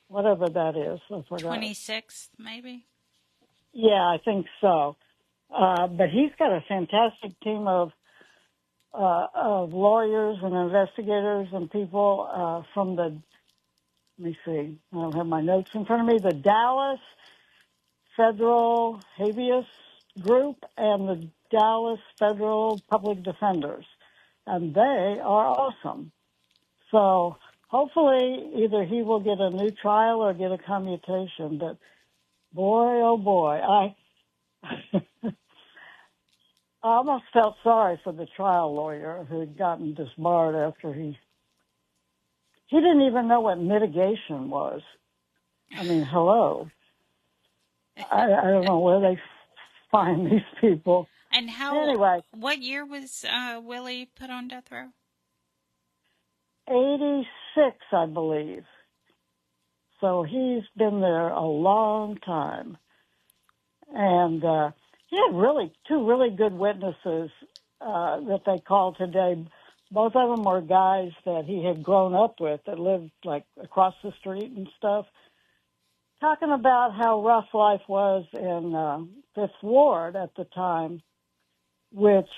whatever that is. I forgot. 26th, maybe? Yeah, I think so. But he's got a fantastic team of lawyers and investigators and people from the, let me see, I don't have my notes in front of me, the Dallas Federal Habeas Group and the Dallas Federal Public Defenders. And they are awesome. So hopefully either he will get a new trial or get a commutation. But boy, oh boy, I almost felt sorry for the trial lawyer who had gotten disbarred after he didn't even know what mitigation was. I mean, hello. I don't know where they find these people. And anyway, what year was Willie put on death row? 86, I believe. So he's been there a long time. And he had two really good witnesses that they called today. Both of them were guys that he had grown up with that lived like across the street and stuff, talking about how rough life was in Fifth Ward at the time, which,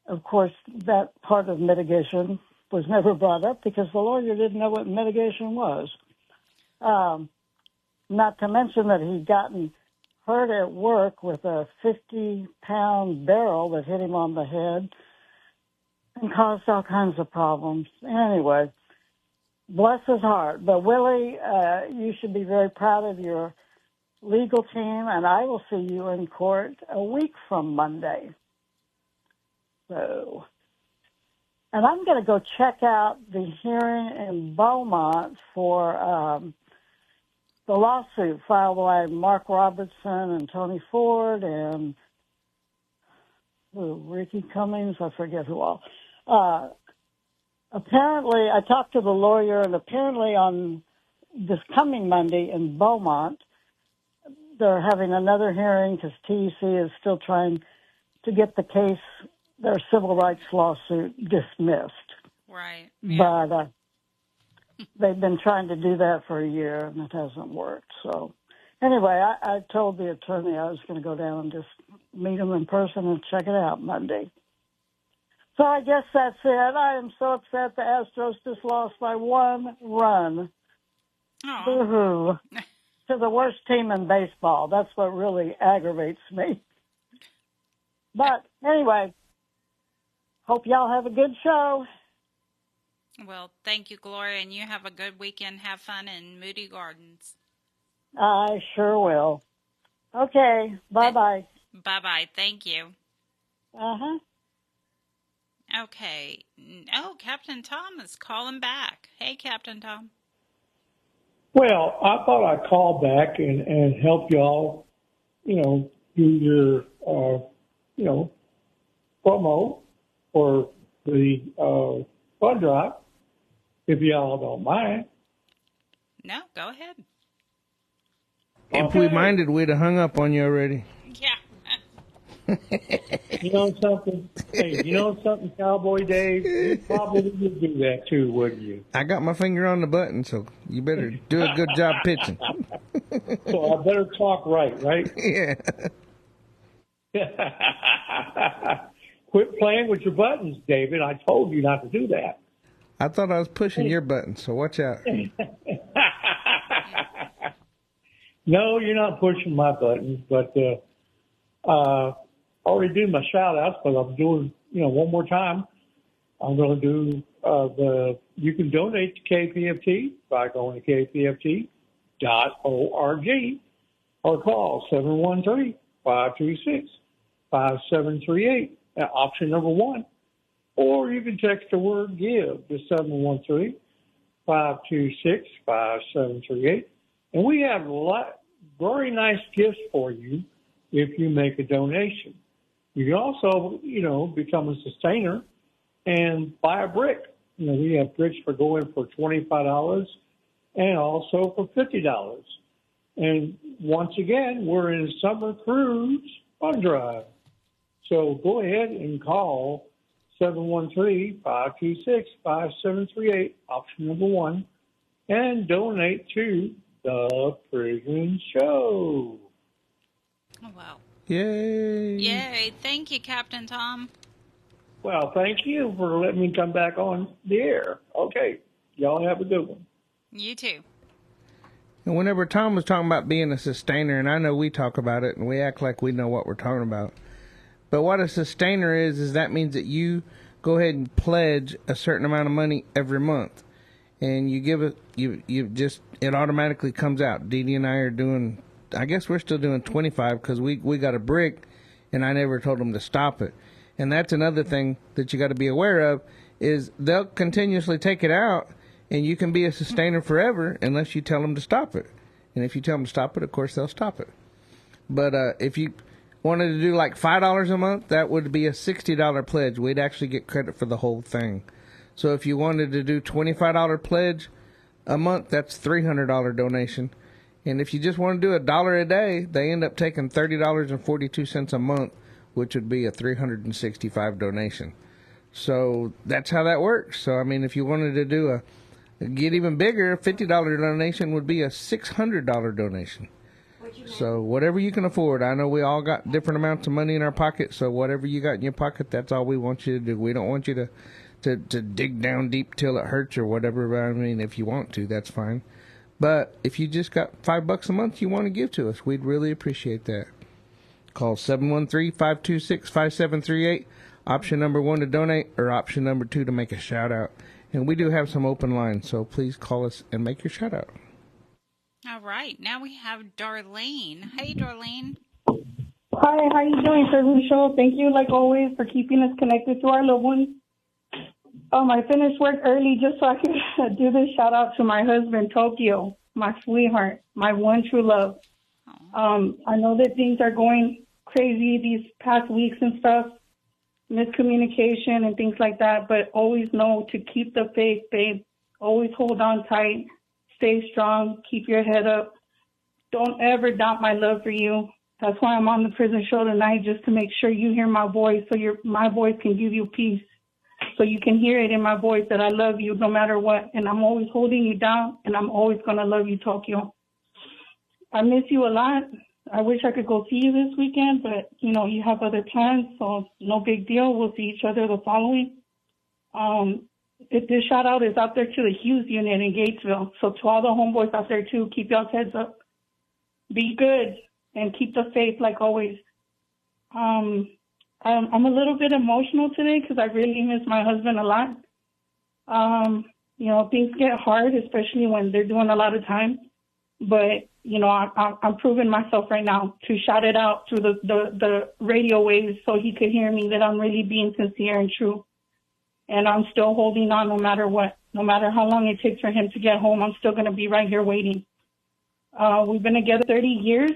of course, that part of mitigation was never brought up because the lawyer didn't know what mitigation was. Not to mention that he'd gotten hurt at work with a 50-pound barrel that hit him on the head and caused all kinds of problems. Anyway, bless his heart. But Willie, you should be very proud of your legal team, and I will see you in court a week from Monday. So, and I'm going to go check out the hearing in Beaumont for the lawsuit filed by Mark Robertson and Tony Ford and Ricky Cummings, I forget who all. Apparently, I talked to the lawyer, and apparently on this coming Monday in Beaumont, they're having another hearing because TEC is still trying to get the case, their civil rights lawsuit, dismissed. Right. But they've been trying to do that for a year, and it hasn't worked. So anyway, I told the attorney I was going to go down and just meet him in person and check it out Monday. So I guess that's it. I am so upset the Astros just lost by 1 run. Boo-hoo. To the worst team in baseball. That's what really aggravates me. But anyway, hope y'all have a good show. Well, thank you, Gloria, and you have a good weekend. Have fun in Moody Gardens. I sure will. Okay, bye-bye. Bye-bye. Thank you. Uh-huh. Okay. Oh, Captain Tom is calling back. Hey, Captain Tom. Well, I thought I'd call back and help y'all, do your, promo for the fund drive, if y'all don't mind. No, go ahead. If we minded, we'd have hung up on you already. Yeah. You know something? Hey, Cowboy Dave? You probably would do that too, wouldn't you? I got my finger on the button, so you better do a good job pitching. So I better talk right? Yeah. Quit playing with your buttons, David. I told you not to do that. I thought I was pushing your button, so watch out. No, you're not pushing my buttons, but already did my shout outs, but I'm doing, one more time. I'm going to do you can donate to KPFT by going to kpft.org or call 713-526-5738, option number 1. Or you can text the word GIVE to 713-526-5738. And we have very nice gifts for you if you make a donation. You can also, become a sustainer and buy a brick. We have bricks for going for $25 and also for $50. And once again, we're in a summer cruise fund drive. So go ahead and call 713-526-5738, option number 1, and donate to the Prison Show. Oh, wow. Yay. Yay. Thank you, Captain Tom. Well, thank you for letting me come back on the air. Okay. Y'all have a good one. You too. And whenever Tom was talking about being a sustainer, and I know we talk about it and we act like we know what we're talking about, but what a sustainer is that means that you go ahead and pledge a certain amount of money every month. And you give it, it automatically comes out. Dee Dee and I are doing, I guess we're still doing 25 because we got a brick and I never told them to stop it. And that's another thing that you got to be aware of is they'll continuously take it out and you can be a sustainer forever unless you tell them to stop it. And if you tell them to stop it, of course, they'll stop it. But if you wanted to do like $5 a month, that would be a $60 pledge. We'd actually get credit for the whole thing. So if you wanted to do $25 pledge a month, that's $300 donation. And if you just want to do $1 a day, they end up taking $30.42 a month, which would be a $365 donation. So that's how that works. So, I mean, if you wanted to do get even bigger, a $50 donation would be a $600 donation. So whatever you can afford. I know we all got different amounts of money in our pocket, so whatever you got in your pocket, that's all we want you to do. We don't want you to to dig down deep till it hurts or whatever. But I mean, if you want to, that's fine. But if you just got $5 a month you want to give to us, we'd really appreciate that. Call 713-526-5738. Option number 1 to donate, or option number 2 to make a shout out. And we do have some open lines, so please call us and make your shout out. All right. Now we have Darlene. Hey, Darlene. Hi, how you doing, Prison Show? Thank you, like always, for keeping us connected to our loved ones. I finished work early just so I could do this shout out to my husband, Tokyo, my sweetheart, my one true love. I know that things are going crazy these past weeks and stuff, miscommunication and things like that, but always know to keep the faith, babe. Always hold on tight, stay strong, keep your head up. Don't ever doubt my love for you. That's why I'm on the Prison Show tonight, just to make sure you hear my voice, so my voice can give you peace. So you can hear it in my voice that I love you no matter what. And I'm always holding you down, and I'm always going to love you, Tokyo. I miss you a lot. I wish I could go see you this weekend, but, you have other plans, so no big deal. We'll see each other the following. This shout-out is out there to the Hughes unit in Gatesville. So to all the homeboys out there, too, keep y'all's heads up. Be good and keep the faith like always. I'm a little bit emotional today because I really miss my husband a lot. Things get hard, especially when they're doing a lot of time. But, I'm proving myself right now to shout it out through the radio waves so he could hear me that I'm really being sincere and true. And I'm still holding on no matter what. No matter how long it takes for him to get home, I'm still going to be right here waiting. We've been together 30 years,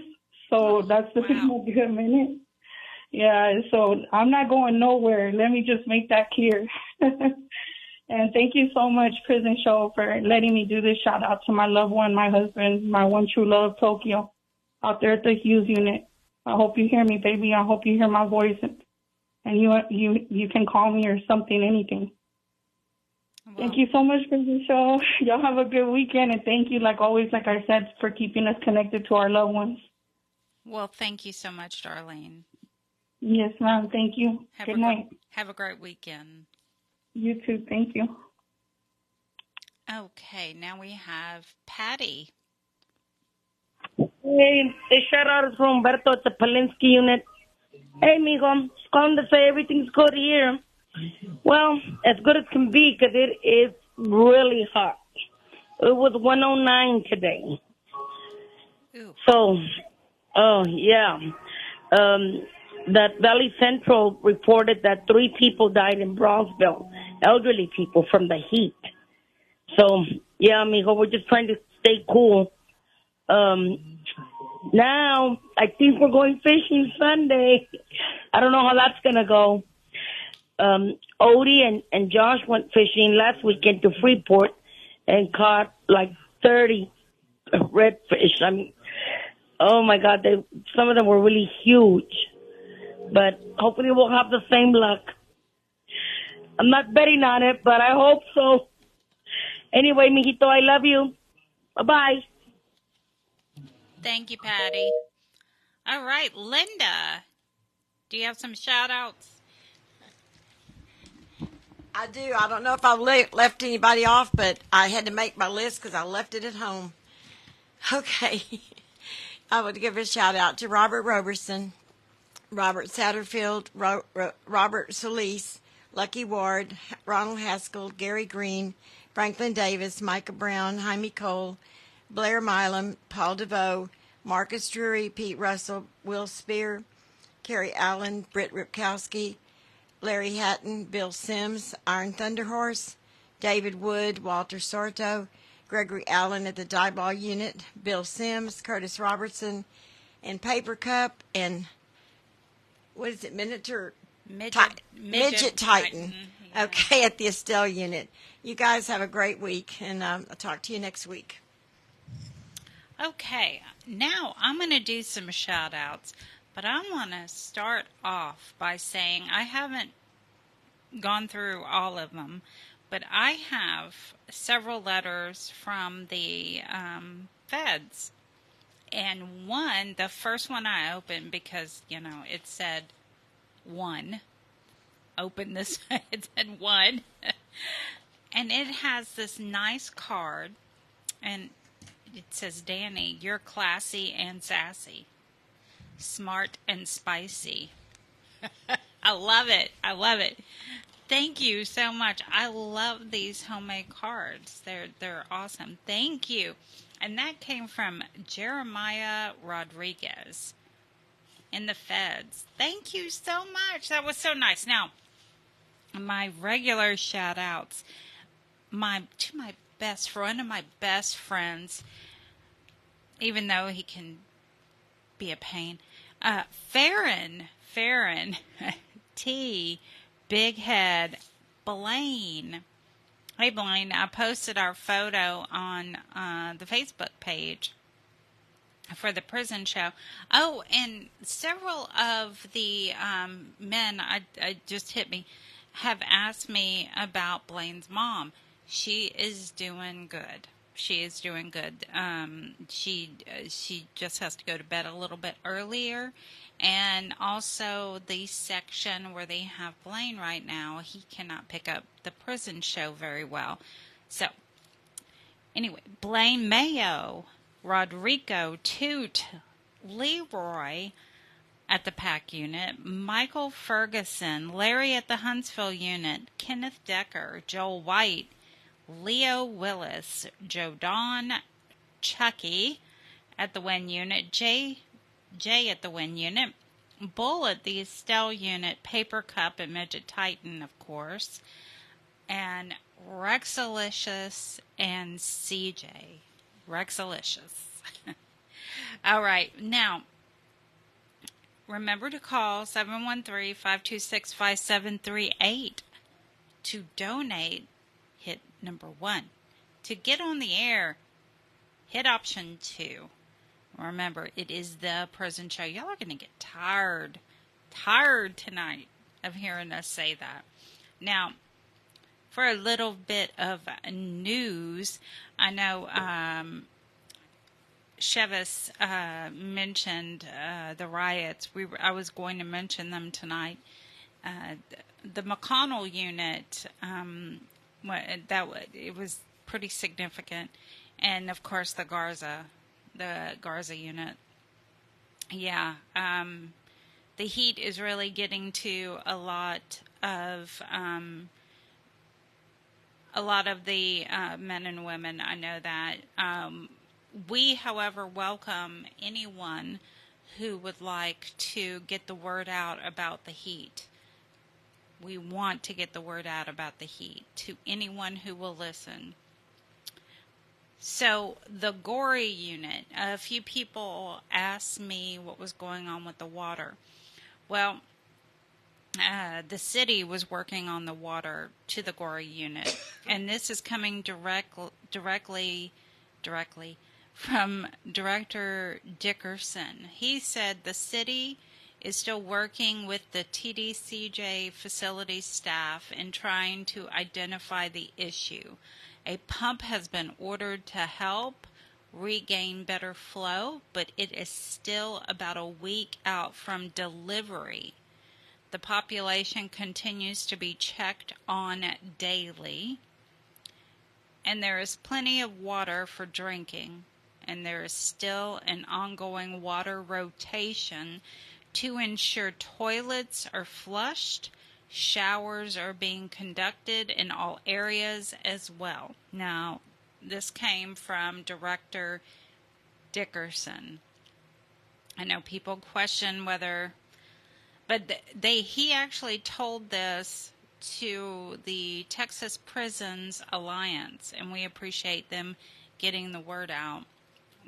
so that's a good minute. Yeah, so I'm not going nowhere. Let me just make that clear. And thank you so much, Prison Show, for letting me do this shout out to my loved one, my husband, my one true love, Tokyo, out there at the Hughes unit. I hope you hear me, baby. I hope you hear my voice, and you can call me or something, anything. Well, thank you so much, Prison Show. Y'all have a good weekend, and thank you, like always, like I said, for keeping us connected to our loved ones. Well, thank you so much, Darlene. Yes, ma'am. Thank you. Good night. Have a great weekend. You too. Thank you. Okay, now we have Patty. Hey, the shout out is from Humberto at the Polinsky unit. Hey, mijo, it's calling to say everything's good here. Well, as good as can be because it is really hot. It was 109 today. Ooh. So, yeah. That Valley Central reported that 3 people died in Brownsville, elderly people from the heat. So, yeah, amigo, we're just trying to stay cool. Now, I think we're going fishing Sunday. I don't know how that's going to go. Odie and Josh went fishing last weekend to Freeport and caught like 30 redfish. I mean, oh, my God, some of them were really huge. But hopefully we'll have the same luck. I'm not betting on it, but I hope so. Anyway, mijito, I love you. Bye-bye. Thank you, Patty. All right, Linda, do you have some shout-outs? I do. I don't know if I left anybody off, but I had to make my list because I left it at home. Okay. I would give a shout-out to Robert Roberson, Robert Satterfield, Robert Solis, Lucky Ward, Ronald Haskell, Gary Green, Franklin Davis, Micah Brown, Jaime Cole, Blair Milam, Paul DeVoe, Marcus Drury, Pete Russell, Will Spear, Carrie Allen, Britt Ripkowski, Larry Hatton, Bill Sims, Iron Thunderhorse, David Wood, Walter Sorto, Gregory Allen at the Dieball Unit, Bill Sims, Curtis Robertson, and Paper Cup, and what is it, Midget Titan. Yeah. Okay, at the Estelle Unit. You guys have a great week, and I'll talk to you next week. Okay, now I'm going to do some shout-outs, but I want to start off by saying I haven't gone through all of them, but I have several letters from the feds. And the first one I opened because, it said 1. Open this, it said 1. And it has this nice card, and it says, Dani, you're classy and sassy, smart and spicy. I love it. I love it. Thank you so much. I love these homemade cards. They're awesome. Thank you. And that came from Jeremiah Rodriguez in the Feds. Thank you so much. That was so nice. Now, my regular shout outs, to my one of my best friends, even though he can be a pain, Farron T, Big Head, Blaine. Hey, Blaine, I posted our photo on the Facebook page for the prison show. Oh, and several of the men, I just hit me, have asked me about Blaine's mom. She is doing good. She is doing good. She just has to go to bed a little bit earlier. And also the section where they have Blaine right now, he cannot pick up the prison show very well. So, anyway, Blaine Mayo, Rodrigo Toot, Leroy at the PAC unit, Michael Ferguson, Larry at the Huntsville unit, Kenneth Decker, Joel White, Leo Willis, Joe Don, Chucky at the Wynn unit, Jay at the Wynn unit, Bull at the Estelle unit, Paper Cup and Midget Titan, of course, and Rexalicious and CJ. Rexalicious. All right, now, remember to call 713-526-5738 to donate. Hit number 1. To get on the air, hit option 2. Remember, it is the prison show. Y'all are going to get tired tonight of hearing us say that. Now, for a little bit of news, I know Chivas mentioned the riots. I was going to mention them tonight. The McConnell unit, it was pretty significant, and of course the Garza unit. Yeah, the heat is really getting to a lot of the men and women. I know that. We, however, welcome anyone who would like to get the word out about the heat. We want to get the word out about the heat to anyone who will listen. So the Gory unit, a few people asked me what was going on with the water. Well, the city was working on the water to the Gory unit, and this is coming directly from Director Dickerson. He said the city is still working with the TDCJ facility staff in trying to identify the issue. A pump has been ordered to help regain better flow, but it is still about a week out from delivery. The population continues to be checked on daily, and there is plenty of water for drinking, and there is still an ongoing water rotation to ensure toilets are flushed. Showers are being conducted in all areas as well. Now, this came from Director Dickerson. I know people question whether, but he actually told this to the Texas Prisons Alliance, and we appreciate them getting the word out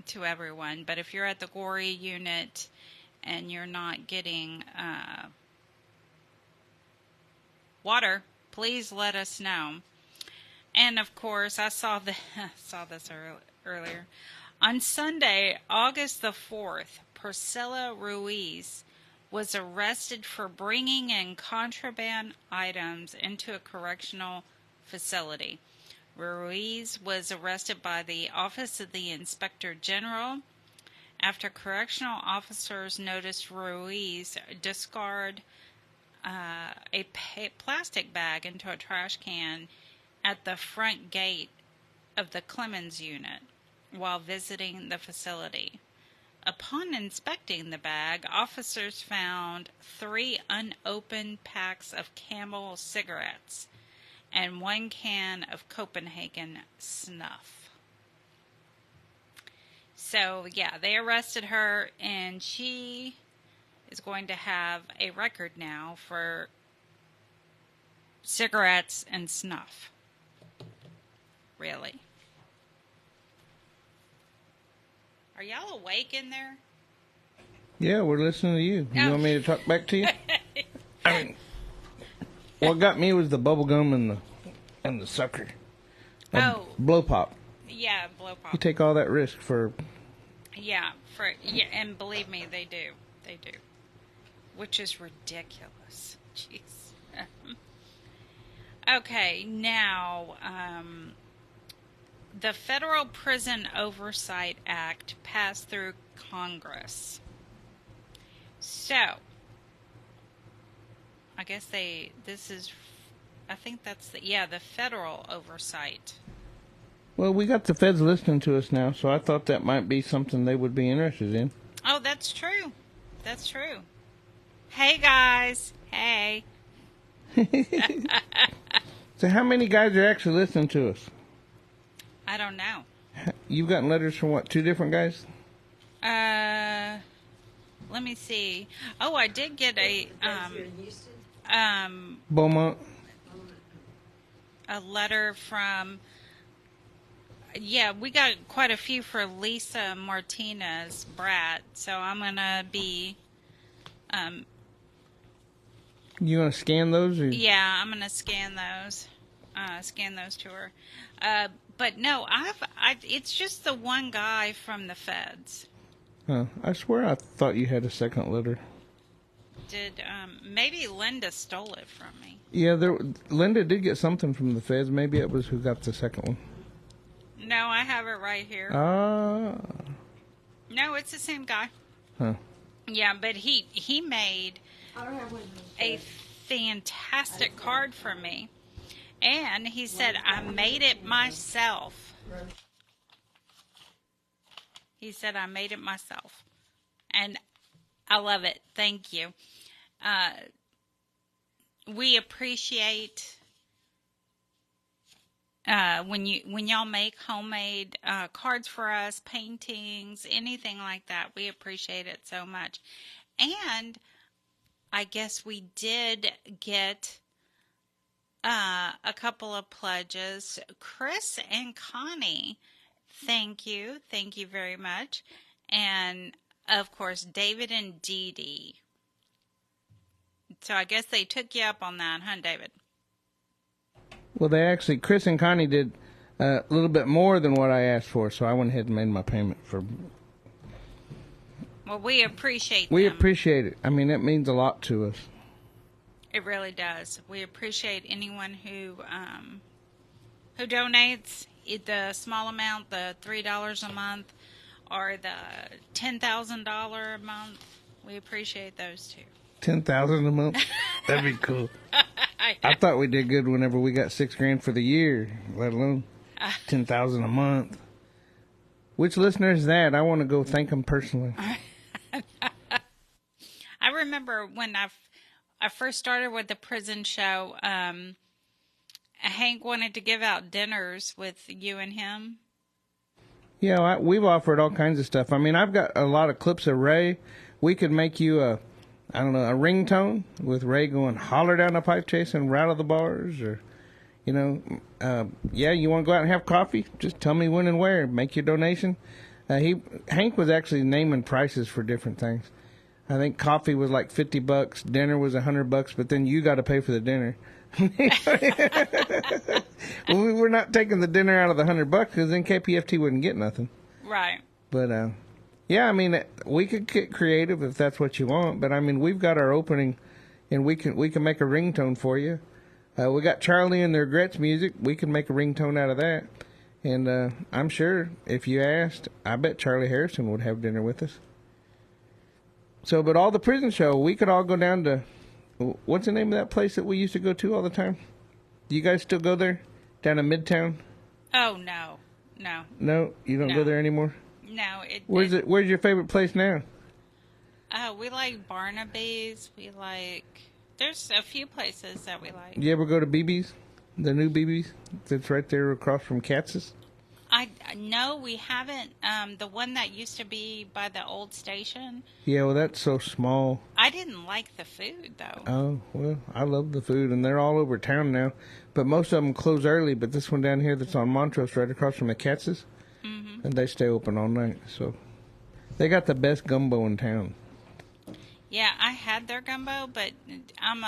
to everyone. But if you're at the Gory unit and you're not getting water, please let us know. And of course, I saw this earlier. On Sunday, August the 4th, Priscilla Ruiz was arrested for bringing in contraband items into a correctional facility. Ruiz was arrested by the Office of the Inspector General after correctional officers noticed Ruiz discard a plastic bag into a trash can at the front gate of the Clemens unit while visiting the facility. Upon inspecting the bag, officers found 3 unopened packs of Camel cigarettes and 1 can of Copenhagen snuff. So, yeah, they arrested her, and she is going to have a record now for cigarettes and snuff. Really. Are y'all awake in there? Yeah, we're listening to you. You want me to talk back to you? I mean, what got me was the bubble gum and the sucker. Blow pop. Yeah, blow pop. You take all that risk for... Yeah, and believe me, they do. They do. Which is ridiculous. Jeez. Okay, now, the Federal Prison Oversight Act passed through Congress. So, I guess the federal oversight. Well, we got the feds listening to us now, so I thought that might be something they would be interested in. Oh, that's true. That's true. Hey, guys. Hey. So how many guys are actually listening to us? I don't know. You've gotten letters from, what, 2 different guys? Let me see. Oh, I did get Beaumont. A letter from... Yeah, we got quite a few for Lisa Martinez Brat, so I'm going to be... You going to scan those? Or? Yeah, I'm going to scan those to her. But no, it's just the one guy from the feds. I swear I thought you had a second letter. Maybe Linda stole it from me. Yeah, Linda did get something from the feds. Maybe it was who got the second one. No, I have it right here. No, it's the same guy. Huh. Yeah, but he made a fantastic card for me. And he said, I made it myself. He said, I made it myself. And I love it. Thank you. We appreciate when y'all make homemade cards for us, paintings, anything like that. We appreciate it so much. And I guess we did get a couple of pledges. Chris and Connie, thank you. Thank you very much. And, of course, David and Dee Dee. So I guess they took you up on that, huh, David? Well, Chris and Connie did a little bit more than what I asked for, so I went ahead and made my payment for... Well, we appreciate We them. appreciate it. I mean, it means a lot to us. It really does. We appreciate anyone who donates the small amount, the $3 a month, or the $10,000 a month. We appreciate those too. $10,000 a month? That'd be cool. I thought we did good whenever we got $6,000 for the year, let alone $10,000 a month. Which listener is that? I want to go thank them personally. I remember when I first started with the prison show, Hank wanted to give out dinners with you and him. Yeah, we've offered all kinds of stuff. I mean, I've got a lot of clips of Ray. We could make you a ringtone with Ray going holler down the pipe chase and rattle the bars, or, you want to go out and have coffee? Just tell me when and where. Make your donation. Hank was actually naming prices for different things. I think coffee was like $50, dinner was $100, but then you got to pay for the dinner. We're not taking the dinner out of the $100 because then KPFT wouldn't get nothing. Right. But I mean, we could get creative if that's what you want. But I mean, we've got our opening, and we can make a ringtone for you. We got Charlie and the Regrets music. We can make a ringtone out of that. And I'm sure if you asked, I bet Charlie Harrison would have dinner with us. So, but all the prison show, we could all go down to, what's the name of that place that we used to go to all the time? Do you guys still go there? Down in Midtown? Oh, no. No, you don't go there anymore? No. Where's your favorite place now? We like Barnaby's. There's a few places that we like. You ever go to BB's? The new BB's? That's right there across from Katz's? No, we haven't. The one that used to be by the old station. Yeah, well, that's so small. I didn't like the food, though. Oh, well, I love the food, and they're all over town now. But most of them close early, but this one down here that's on Montrose, right across from the Katz's, and they stay open all night. So they got the best gumbo in town. Yeah, I had their gumbo, but I'm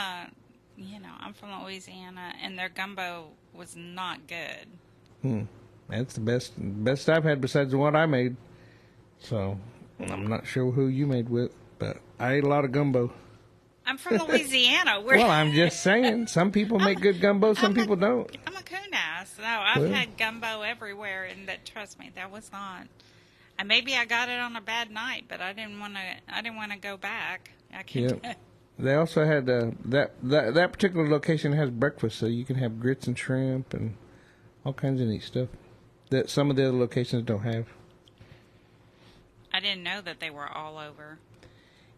from Louisiana, and their gumbo was not good. That's the best I've had besides the one I made. So I'm not sure who you made with, but I ate a lot of gumbo. I'm from Louisiana. Well, I'm just saying. Some people make good gumbo, some people don't. I'm a coon ass. No, I've had gumbo everywhere, and trust me, that was not. And maybe I got it on a bad night, but I didn't want to go back. I can't. Yep. They also had that particular location has breakfast, so you can have grits and shrimp and all kinds of neat stuff that some of the other locations don't have. I didn't know that they were all over.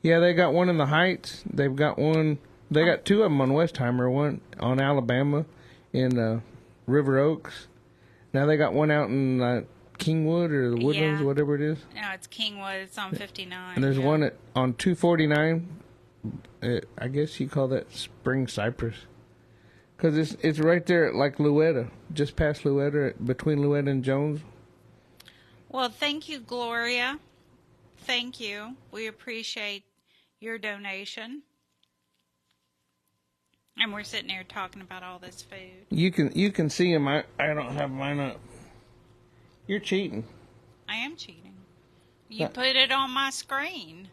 Yeah, they got one in the Heights. They've got one. They got two of them on Westheimer. One on Alabama, in River Oaks. Now they got one out in Kingwood or the Woodlands, whatever it is. No, it's Kingwood. It's on 59. And there's one on 249. I guess you call that Spring Cypress. Because it's right there at like Louetta, just past Louetta, between Louetta and Jones. Well, thank you, Gloria. Thank you. We appreciate your donation. And we're sitting here talking about all this food. You can see them. I don't have mine up. You're cheating. I am cheating. You put it on my screen.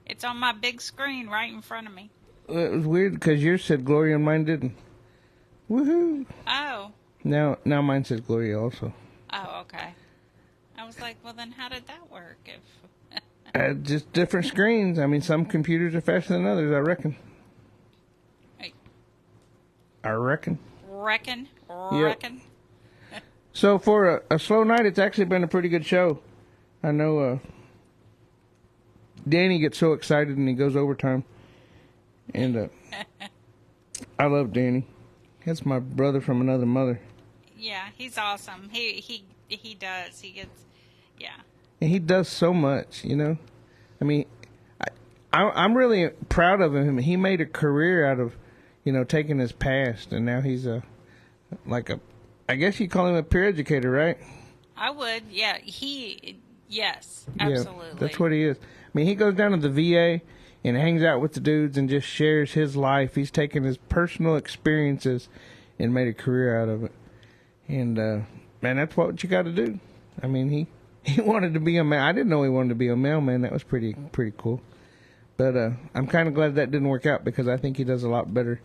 It's on my big screen right in front of me. It was weird because yours said Gloria and mine didn't. Woohoo! Oh. Now mine says Gloria also. Oh, okay. I was like, well, then how did that work? Just different screens. I mean, some computers are faster than others, I reckon. Hey. I reckon. Reckon? Yep. So for a slow night, it's actually been a pretty good show. I know Dani gets so excited and he goes overtime. And I love Dani. That's my brother from another mother. Yeah, he's awesome. He does. He gets, yeah. And he does so much, you know. I mean, I'm really proud of him. He made a career out of, taking his past, and now he's I guess you call him a peer educator, right? I would, yeah. Yes, absolutely. Yeah, that's what he is. I mean, he goes down to the VA and hangs out with the dudes and just shares his life. He's taken his personal experiences and made a career out of it. And, man, that's what you got to do. I mean, he wanted to be a man. I didn't know he wanted to be a mailman. That was pretty cool. But I'm kind of glad that didn't work out because I think he does a lot better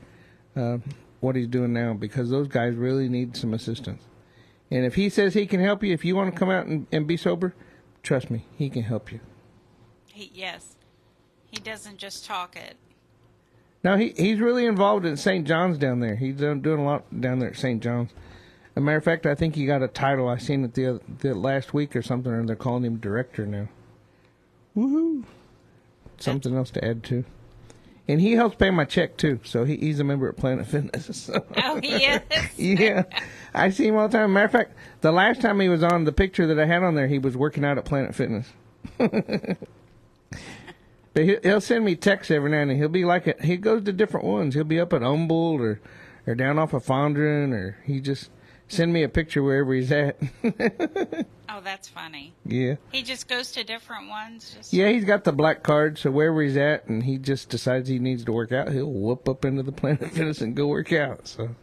what he's doing now because those guys really need some assistance. And if he says he can help you, if you want to come out and be sober, trust me, he can help you. Yes. He doesn't just talk it. No, he's really involved in St. John's down there. He's doing a lot down there at St. John's. As a matter of fact, I think he got a title. I seen it the last week or something, and they're calling him director now. Woohoo! Something else to add to. And he helps pay my check, too. So he's a member at Planet Fitness. So. Oh, he is? Yeah. I see him all the time. Matter of fact, the last time he was on, the picture that I had on there, he was working out at Planet Fitness. But he'll send me texts every now and then. He'll be like, he goes to different ones. He'll be up at Humboldt or down off of Fondren, or he just send me a picture wherever he's at. Oh, that's funny. Yeah. He just goes to different ones? Yeah, he's got the black card, so wherever he's at, and he just decides he needs to work out, he'll whoop up into the Planet Fitness and go work out. So,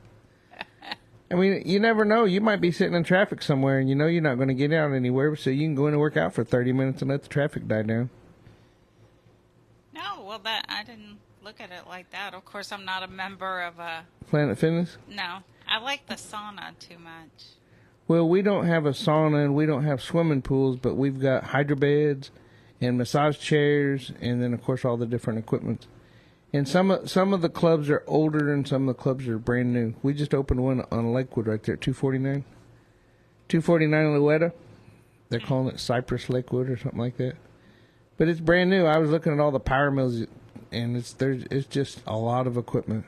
I mean, you never know. You might be sitting in traffic somewhere, and you know you're not going to get out anywhere, so you can go in and work out for 30 minutes and let the traffic die down. No, well, I didn't look at it like that. Of course, I'm not a member of a... Planet Fitness? No. I like the sauna too much. Well, we don't have a sauna and we don't have swimming pools, but we've got hydro beds and massage chairs and then, of course, all the different equipment. And some of the clubs are older and some of the clubs are brand new. We just opened one on Lakewood right there at 249. 249 Louetta. They're calling it Cypress Lakewood or something like that. But it's brand new. I was looking at all the power mills, and it's just a lot of equipment.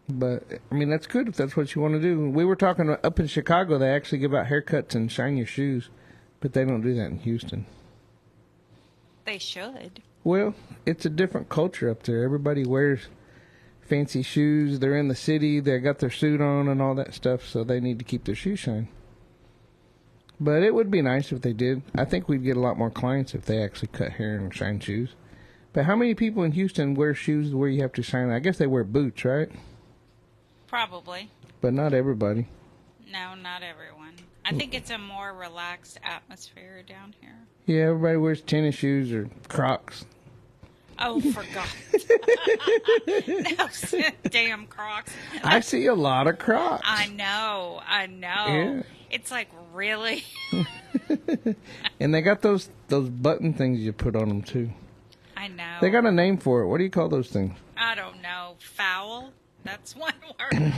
But, I mean, that's good if that's what you want to do. We were talking up in Chicago, they actually give out haircuts and shine your shoes, but they don't do that in Houston. They should. Well, it's a different culture up there. Everybody wears fancy shoes. They're in the city. They got their suit on and all that stuff, so they need to keep their shoes shine. But it would be nice if they did. I think we'd get a lot more clients if they actually cut hair and shine shoes. But how many people in Houston wear shoes where you have to shine? I guess they wear boots, right? Probably. But not everybody. No, not everyone. I think it's a more relaxed atmosphere down here. Yeah, everybody wears tennis shoes or Crocs. Oh, for God. No, damn Crocs. I see a lot of Crocs. I know. Yeah. It's like, really? And they got those button things you put on them, too. I know. They got a name for it. What do you call those things? I don't know. Foul? That's one word.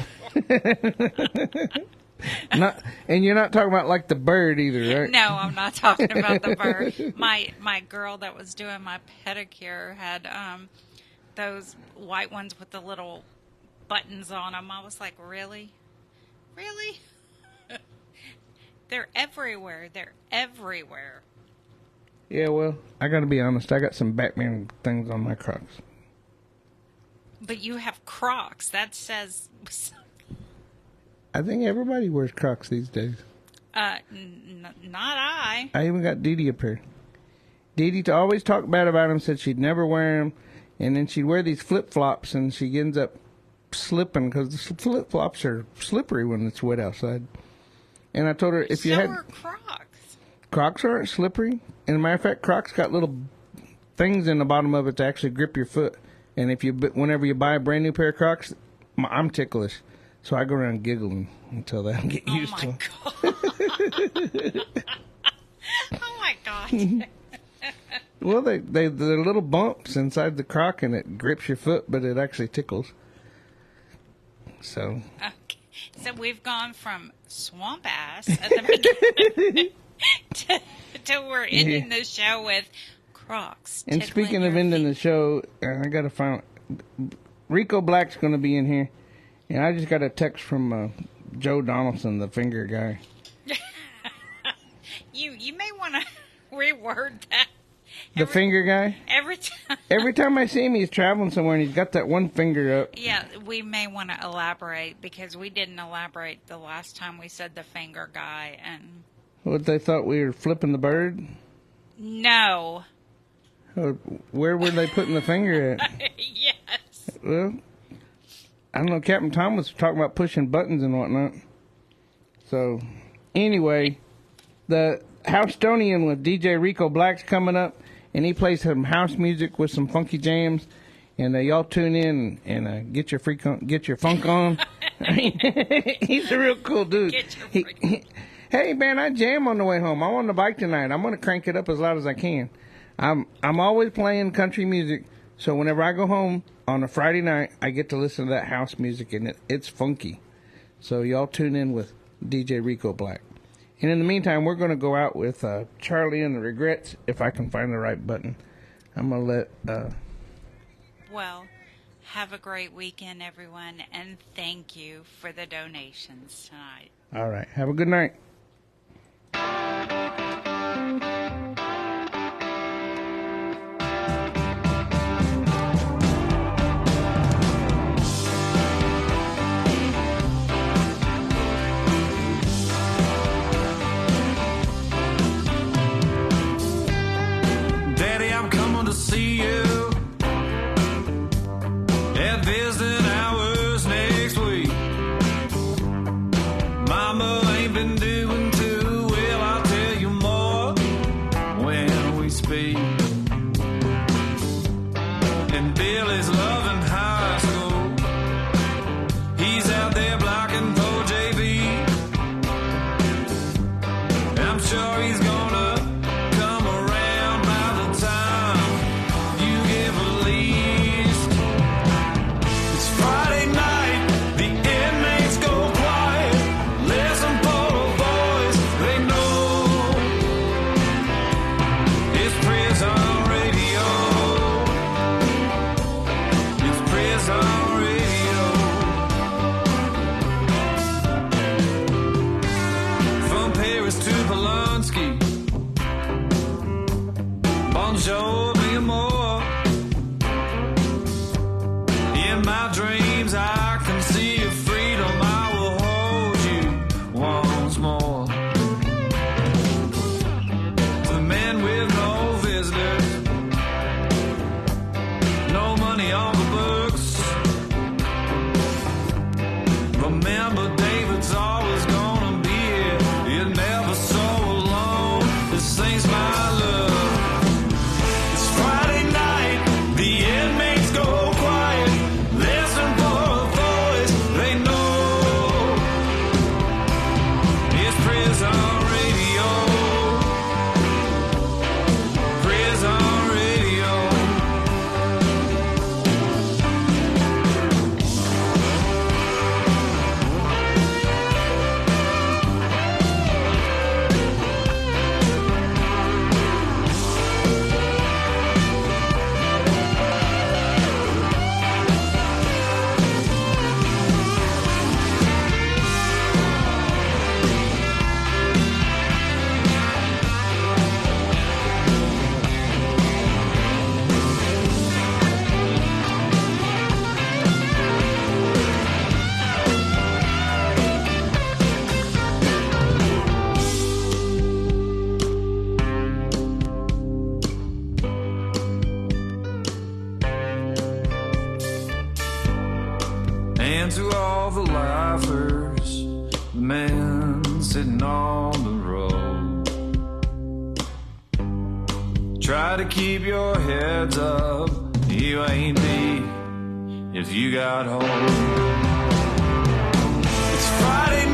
And you're not talking about like the bird either, right? No, I'm not talking about the bird. My girl that was doing my pedicure had those white ones with the little buttons on them. I was like, really? Really? They're everywhere. They're everywhere. Yeah, well, I got to be honest. I got some Batman things on my Crocs. But you have Crocs. That says... I think everybody wears Crocs these days. Not I. I even got Dee Dee up here. Dee Dee always talked bad about them, said she'd never wear them, and then she'd wear these flip-flops, and she ends up slipping because the flip-flops are slippery when it's wet outside. And I told her if you had... So are Crocs. Crocs aren't slippery. And as a matter of fact, Crocs got little things in the bottom of it to actually grip your foot. And whenever you buy a brand new pair of Crocs, I'm ticklish. So I go around giggling until I get used to them. Oh, my God. Well, they're little bumps inside the Croc, and it grips your foot, but it actually tickles. So. Okay. So we've gone from swamp ass at the beginning to we're ending the show with Crocs. And speaking of ending the show, I got to find Rico Black's going to be in here. And I just got a text from Joe Donaldson, the finger guy. You may want to reword that. The finger guy? Every time I see him, he's traveling somewhere and he's got that one finger up. Yeah, we may want to elaborate because we didn't elaborate the last time we said the finger guy. And What, they thought we were flipping the bird? No. Where were they putting the finger at? Yes. Well, I don't know. Captain Tom was talking about pushing buttons and whatnot. So, anyway, the Housetonian with DJ Rico Black's coming up, and he plays some house music with some funky jams. And y'all tune in and get your funk on. He's a real cool dude. Hey man, I jam on the way home. I'm on the bike tonight. I'm gonna crank it up as loud as I can. I'm always playing country music, so whenever I go home on a Friday night, I get to listen to that house music, and it's funky. So y'all tune in with DJ Rico Black. And in the meantime, we're going to go out with Charlie and the Regrets, if I can find the right button. I'm going to let... Well, have a great weekend, everyone, and thank you for the donations tonight. All right. Have a good night. See you at visiting hours next week. Mama ain't been doing too well, I'll tell you more when we speak. And Billy's loving high school. He's out there blocking for JV. I'm sure he's gonna come around by the time you give a least. Polunsky. Bonjour, me more. In my dreams, I can see your freedom. I will hold you once more. To the men with no visitors, no money on the books. Remember, David's always gonna be here. You're never so alone. This thing's my love. It's Friday night, the inmates go quiet. Listen for a voice they know. It's prison radio. Prison radio. And to all the laughers, the men sitting on the road, try to keep your heads up. You ain't me if you got hope. It's Friday